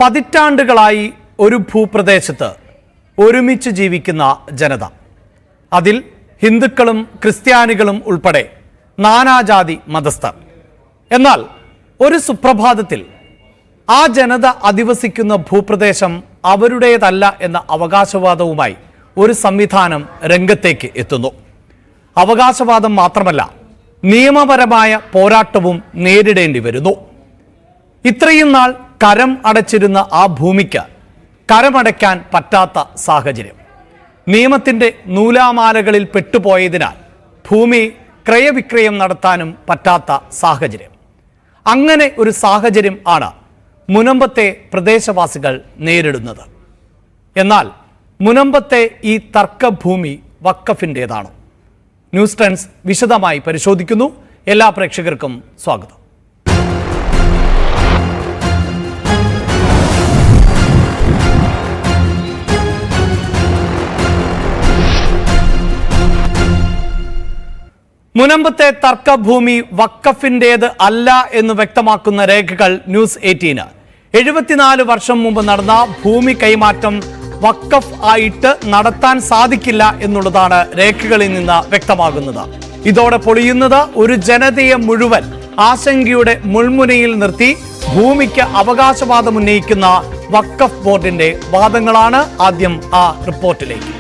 പതിറ്റാണ്ടുകളായി ഒരു ഭൂപ്രദേശത്ത് ഒരുമിച്ച് ജീവിക്കുന്ന ജനത, അതിൽ ഹിന്ദുക്കളും ക്രിസ്ത്യാനികളും ഉൾപ്പെടെ നാനാജാതി മതസ്ഥർ. എന്നാൽ ഒരു സുപ്രഭാതത്തിൽ ആ ജനത അധിവസിക്കുന്ന ഭൂപ്രദേശം അവരുടേതല്ല എന്ന അവകാശവാദവുമായി ഒരു സംവിധാനം രംഗത്തേക്ക് എത്തുന്നു. അവകാശവാദം മാത്രമല്ല, നിയമപരമായ പോരാട്ടവും നേരിടേണ്ടി വരുന്നു. ഇത്രയും നാൾ കരം അടച്ചിരുന്ന ആ ഭൂമിക്ക് കരമടയ്ക്കാൻ പറ്റാത്ത സാഹചര്യം. നിയമത്തിൻ്റെ നൂലാമാലകളിൽ പെട്ടുപോയതിനാൽ ഭൂമി ക്രയവിക്രയം നടത്താനും പറ്റാത്ത സാഹചര്യം. അങ്ങനെ ഒരു സാഹചര്യം ആണ് മുനമ്പത്തെ പ്രദേശവാസികൾ നേരിടുന്നത്. എന്നാൽ മുനമ്പത്തെ ഈ തർക്കഭൂമി വഖഫിൻ്റേതാണോ? ന്യൂസ് ട്രെൻഡ്സ് വിശദമായി പരിശോധിക്കുന്നു. എല്ലാ പ്രേക്ഷകർക്കും സ്വാഗതം. മുനമ്പത്തെ തർക്കഭൂമി വഖഫിൻ്റേത് അല്ല എന്ന് വ്യക്തമാക്കുന്ന രേഖകൾ ന്യൂസ് 18. 74 വർഷം മുമ്പ് നടന്ന ഭൂമി കൈമാറ്റം വഖഫ് ആയിട്ട് നടത്താൻ സാധിക്കില്ല എന്നുള്ളതാണ് രേഖകളിൽ നിന്ന് വ്യക്തമാകുന്നത്. ഇതോടെ പൊളിയുന്നത് ഒരു ജനതയെ മുഴുവൻ ആശങ്കയുടെ മുൾമുനയിൽ നിർത്തി ഭൂമിക്ക് അവകാശവാദം ഉന്നയിക്കുന്ന വഖഫ് ബോർഡിന്റെ വാദങ്ങളാണ്. ആദ്യം ആ റിപ്പോർട്ടിലേക്ക്.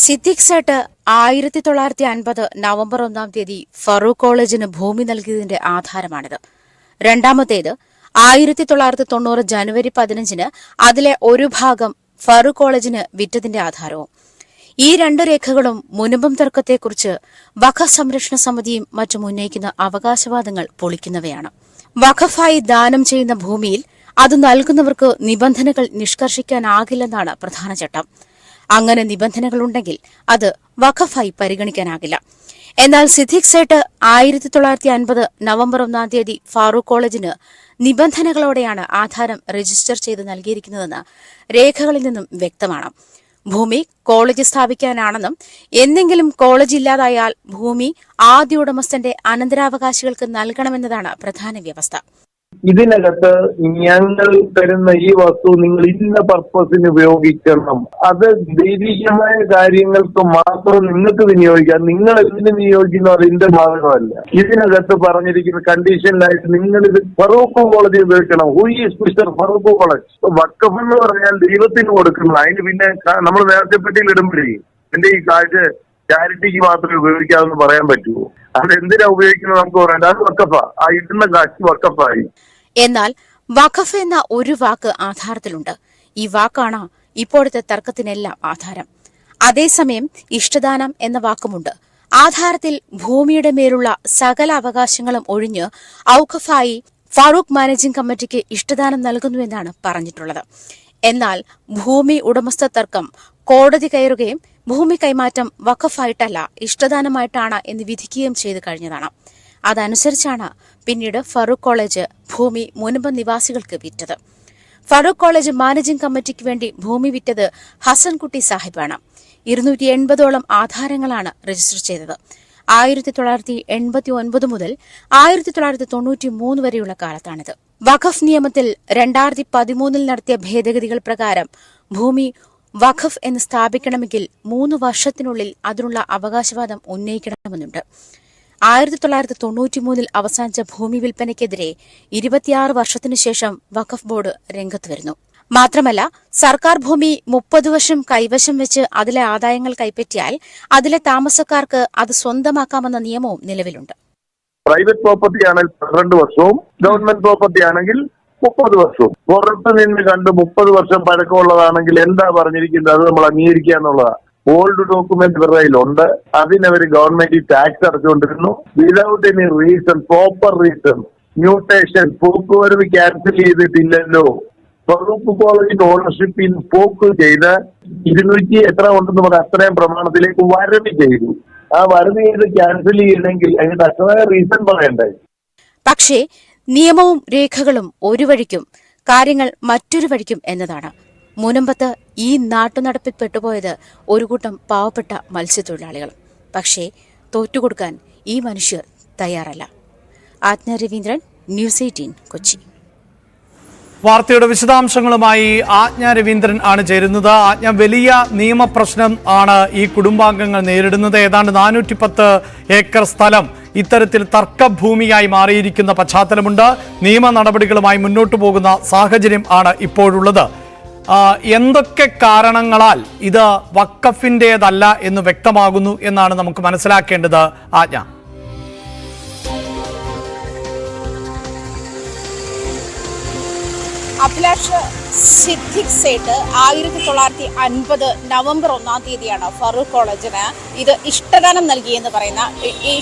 സിദ്ദിഖ് സേട്ട് 1950 നവംബർ 1 ഫറൂഖ് കോളേജിന് ഭൂമി നൽകിയതിന്റെ ആധാരമാണിത്. രണ്ടാമത്തേത് 1990 ജനുവരി 15 അതിലെ ഒരു ഭാഗം ഫറൂഖ് കോളേജിന് വിറ്റതിന്റെ ആധാരവും. ഈ രണ്ട് രേഖകളും മുനമ്പം തർക്കത്തെക്കുറിച്ച് വഖഫ് സംരക്ഷണ സമിതിയും മറ്റും ഉന്നയിക്കുന്ന അവകാശവാദങ്ങൾ പൊളിക്കുന്നവയാണ്. വഖഫായി ദാനം ചെയ്യുന്ന ഭൂമിയിൽ അത് നൽകുന്നവർക്ക് നിബന്ധനകൾ നിഷ്കർഷിക്കാനാകില്ലെന്നാണ് പ്രധാന ചട്ടം. അങ്ങനെ നിബന്ധനകളുണ്ടെങ്കിൽ അത് വഖഫായി പരിഗണിക്കാനാകില്ല. എന്നാൽ സിദ്ദിഖ് സേട്ട് 1950 നവംബർ 1 ഫാറൂഖ് കോളേജിന് നിബന്ധനകളോടെയാണ് ആധാരം രജിസ്റ്റർ ചെയ്ത് നൽകിയിരിക്കുന്നതെന്ന് രേഖകളിൽ നിന്നും വ്യക്തമാണ്. ഭൂമി കോളേജ് സ്ഥാപിക്കാനാണെന്നും എന്തെങ്കിലും കോളേജ് ഇല്ലാതായാൽ ഭൂമി ആദ്യ ഉടമസ്ഥന്റെ അനന്തരാവകാശികൾക്ക് നൽകണമെന്നതാണ് പ്രധാന വ്യവസ്ഥ. ഇതിനകത്ത് ഞങ്ങൾ തരുന്ന ഈ വസ്തു നിങ്ങൾ ഇന്ന പർപ്പസിന് ഉപയോഗിക്കണം, അത് ദൈവികമായ കാര്യങ്ങൾക്ക് മാത്രം നിങ്ങൾക്ക് വിനിയോഗിക്കാം. നിങ്ങൾ എന്തിനു വിനിയോഗിക്കുന്നു അതിന്റെ ഭാഗമല്ല. ഇതിനകത്ത് പറഞ്ഞിരിക്കുന്ന കണ്ടീഷനിലായിട്ട് നിങ്ങൾ ഇത് ഫറൂഖ് കോളേജ് ഉപയോഗിക്കണം. Who is mister Farook College? വഖഫ് എന്ന് പറഞ്ഞാൽ ദൈവത്തിന് കൊടുക്കുന്നത്. അതിന് പിന്നെ നമ്മൾ നേർച്ചപ്പെട്ടിയിൽ ഇടുമ്പോഴേ എന്റെ ഈ കാഴ്ച ചാരിറ്റിക്ക് മാത്രമേ ഉപയോഗിക്കാമെന്ന് പറയാൻ പറ്റുമോ? അതെന്തിനാ ഉപയോഗിക്കുന്നത് നമുക്ക് പറയാം. അത് വഖഫാ. ആ ഇടുന്ന കാശ് വഖഫായി. എന്നാൽ വഖഫ് എന്ന ഒരു വാക്ക് ആധാരത്തിലുണ്ട്. ഈ വാക്കാണ് ഇപ്പോഴത്തെ തർക്കത്തിനെല്ലാം ആധാരം. അതേസമയം ഇഷ്ടദാനം എന്ന വാക്കുമുണ്ട്. ആധാരത്തിൽ ഭൂമിയുടെ മേലുള്ള സകല അവകാശങ്ങളും ഒഴിഞ്ഞ് ഔഖഫായി ഫാറൂഖ് മാനേജിംഗ് കമ്മിറ്റിക്ക് ഇഷ്ടദാനം നൽകുന്നുവെന്നാണ് പറഞ്ഞിട്ടുള്ളത്. എന്നാൽ ഭൂമി ഉടമസ്ഥ തർക്കം കോടതി കയറുകയും ഭൂമി കൈമാറ്റം വഖഫായിട്ടല്ല ഇഷ്ടദാനമായിട്ടാണ് എന്ന് വിധിക്കുകയും ചെയ്തു കഴിഞ്ഞതാണ്. അതനുസരിച്ചാണ് പിന്നീട് ഫറൂഖ് കോളേജ് ഭൂമി മുനമ്പം നിവാസികൾക്ക് വിറ്റത്. ഫറൂഖ് കോളേജ് മാനേജിംഗ് കമ്മിറ്റിക്ക് വേണ്ടി ഭൂമി വിറ്റത് ഹസൻകുട്ടി സാഹിബാണ്. 280ഓളം ആധാരങ്ങളാണ് രജിസ്റ്റർ ചെയ്തത്. 1989 മുതൽ 1993 വരെയുള്ള കാലത്താണിത്. വഖഫ് നിയമത്തിൽ 2013 നടത്തിയ ഭേദഗതികൾ പ്രകാരം ഭൂമി വഖഫ് എന്ന് സ്ഥാപിക്കണമെങ്കിൽ 3 വർഷത്തിനുള്ളിൽ അതിനുള്ള അവകാശവാദം ഉന്നയിക്കണമെന്നുണ്ട്. 1993 അവസാനിച്ച ഭൂമി വിൽപ്പനയ്ക്കെതിരെ 26 വർഷത്തിനുശേഷം വഖഫ് ബോർഡ് രംഗത്ത് വരുന്നു. മാത്രമല്ല, സർക്കാർ ഭൂമി 30 വർഷം കൈവശം വെച്ച് അതിലെ ആദായങ്ങൾ കൈപ്പറ്റിയാൽ അതിലെ താമസക്കാർക്ക് അത് സ്വന്തമാക്കാമെന്ന നിയമവും നിലവിലുണ്ട്. പ്രൈവറ്റ് പ്രോപ്പർട്ടി ആണെങ്കിൽ 12 വർഷവും ഗവൺമെന്റ് പ്രോപ്പർട്ടി ആണെങ്കിൽ 30 വർഷവും. പുറത്ത് നിന്ന് കണ്ട് 30 വർഷം പഴക്കമുള്ളതാണെങ്കിൽ എന്താ പറഞ്ഞിരിക്കുന്നത്? അത് നമ്മൾ അംഗീകരിക്കുക എന്നുള്ളതാണ്. ഓൾഡ് ഡോക്യുമെന്റ് ഇവരുണ്ട്. അതിനവർ ഗവൺമെന്റ് ടാക്സ് അടച്ചുകൊണ്ടിരുന്നു without any reason, proper reason. Mutation, പോക്കുവരവ് ക്യാൻസൽ ചെയ്തിട്ടില്ലല്ലോ. ഫറൂഖ് കോളേജിന്റെ ഓണർഷിപ്പിൽ പോക്ക് ചെയ്ത് 200 എത്ര ഉണ്ടെന്ന് പറഞ്ഞാൽ അത്രയും പ്രമാണത്തിലേക്ക് വരവ് ചെയ്തു. ആ വരവ് ചെയ്ത് ക്യാൻസൽ ചെയ്യണമെങ്കിൽ അതിന്റെ അത്രമായ റീസൺ പറയണ്ടേ? പക്ഷേ നിയമവും രേഖകളും ഒരു വഴിക്കും കാര്യങ്ങൾ മറ്റൊരു വഴിക്കും എന്നതാണ്. മുനമ്പത്ത് ഈ നാട്ടുനടപ്പിൽ പെട്ടുപോയത് ഒരു കൂട്ടം പാവപ്പെട്ട മത്സ്യത്തൊഴിലാളികൾ. പക്ഷേ തോറ്റുകൊടുക്കാൻ ഈ മനുഷ്യർ തയ്യാറല്ല. ആജ്ഞ രവീന്ദ്രൻ, ന്യൂസ് 18 കൊച്ചി. വാർത്തയുടെ വിശദാംശങ്ങളുമായി ആജ്ഞ രവീന്ദ്രൻ ആണ് ചേരുന്നത്. ആജ്ഞ, വലിയ നിയമപ്രശ്നം ആണ് ഈ കുടുംബാംഗങ്ങൾ നേരിടുന്നത്. ഏതാണ്ട് 410 ഏക്കർ സ്ഥലം ഇത്തരത്തിൽ തർക്കഭൂമിയായി മാറിയിരിക്കുന്ന പശ്ചാത്തലമുണ്ട്. നിയമ നടപടികളുമായി മുന്നോട്ടു പോകുന്ന സാഹചര്യം ആണ് ഇപ്പോഴുള്ളത്. എന്തൊക്കെ കാരണങ്ങളാൽ ഇത് വഖഫിൻ്റേതല്ല എന്ന് വ്യക്തമാകുന്നു എന്നാണ് നമുക്ക് മനസ്സിലാക്കേണ്ടത് ആജ്ഞ? അഭിലാഷ്, സിദ്ദിഖ് സേട്ട് 1950 നവംബർ 1-ാം തീയതിയാണ് ഫറൂഖ് കോളേജിന് ഇത് ഇഷ്ടദാനം നൽകിയെന്ന് പറയുന്ന ഈ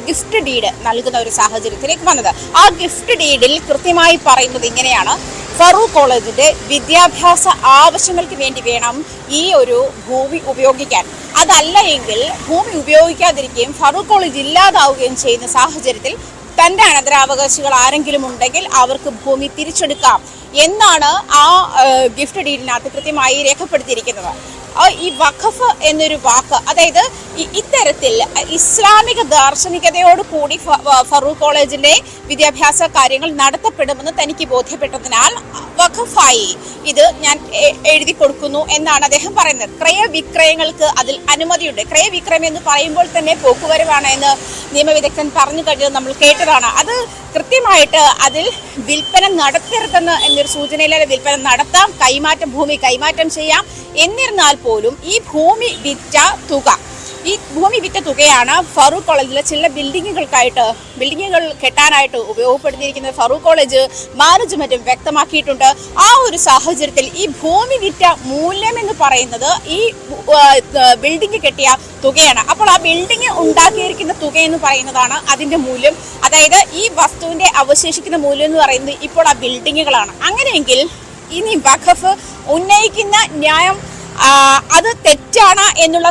ഗിഫ്റ്റ് ഡീഡ് നൽകുന്ന ഒരു സാഹചര്യത്തിലേക്ക് വന്നത്. ആ ഗിഫ്റ്റ് ഡീഡിൽ കൃത്യമായി പറയുന്നത് ഇങ്ങനെയാണ്: ഫറൂഖ് കോളേജിന്റെ വിദ്യാഭ്യാസ ആവശ്യങ്ങൾക്ക് വേണ്ടി വേണം ഈ ഒരു ഭൂമി ഉപയോഗിക്കാൻ. അതല്ല എങ്കിൽ ഭൂമി ഉപയോഗിക്കാതിരിക്കുകയും ഫറൂഖ് കോളേജ് ഇല്ലാതാവുകയും ചെയ്യുന്ന സാഹചര്യത്തിൽ തന്റെ അനന്തരാവകാശികൾ ആരെങ്കിലും ഉണ്ടെങ്കിൽ അവർക്ക് ഭൂമി തിരിച്ചെടുക്കാം എന്നാണ് ആ ഗിഫ്റ്റ് ഡീഡിനകത്ത് കൃത്യമായി രേഖപ്പെടുത്തിയിരിക്കുന്നത്. ഈ വഖഫ് എന്നൊരു വാക്ക്, അതായത് ഇത്തരത്തിൽ ഇസ്ലാമിക ദാർശനികതയോട് കൂടി ഫറൂഖ് കോളേജിന്റെ വിദ്യാഭ്യാസ കാര്യങ്ങൾ നടത്തപ്പെടുമെന്ന് തനിക്ക് ബോധ്യപ്പെട്ടതിനാൽ വഖഫായി ഇത് ഞാൻ എഴുതി കൊടുക്കുന്നു എന്നാണ് അദ്ദേഹം പറയുന്നത്. ക്രയവിക്രയങ്ങൾക്ക് അതിൽ അനുമതിയുണ്ട്. ക്രയവിക്രയം എന്ന് പറയുമ്പോൾ തന്നെ പോക്കുവരവാണ് എന്ന് നിയമവിദഗ്ധൻ പറഞ്ഞു കഴിഞ്ഞത് നമ്മൾ കേട്ടതാണ്. അത് കൃത്യമായിട്ട് അതിൽ വിൽപ്പന നടത്തരുതെന്ന് എന്നൊരു സൂചനയിലെ വിൽപ്പന നടത്താം, ഭൂമി കൈമാറ്റം ചെയ്യാം. എന്നിരുന്നാൽ പോലും ഈ ഭൂമി വിറ്റ തുകയാണ് ഫറൂഖ് കോളേജിലെ ചില ബിൽഡിങ്ങുകൾ കെട്ടാനായിട്ട് ഉപയോഗപ്പെടുത്തിയിരിക്കുന്നത് ഫറൂഖ് കോളേജ് മാനേജ്മെന്റും വ്യക്തമാക്കിയിട്ടുണ്ട്. ആ ഒരു സാഹചര്യത്തിൽ ഈ ഭൂമി വിറ്റ മൂല്യം എന്ന് പറയുന്നത് ഈ ബിൽഡിംഗ് കെട്ടിയ തുകയാണ്. അപ്പോൾ ആ ബിൽഡിംഗ് ഉണ്ടാക്കിയിരിക്കുന്ന തുക എന്ന് പറയുന്നതാണ് അതിന്റെ മൂല്യം. അതായത് ഈ വസ്തുവിന്റെ അവശേഷിക്കുന്ന മൂല്യം എന്ന് പറയുന്നത് ഇപ്പോൾ ആ ബിൽഡിങ്ങുകളാണ്. അങ്ങനെയെങ്കിൽ ഇനി വഖഫ് ഉന്നയിക്കുന്ന ന്യായം അത് തെറ്റാണ് എന്നുള്ള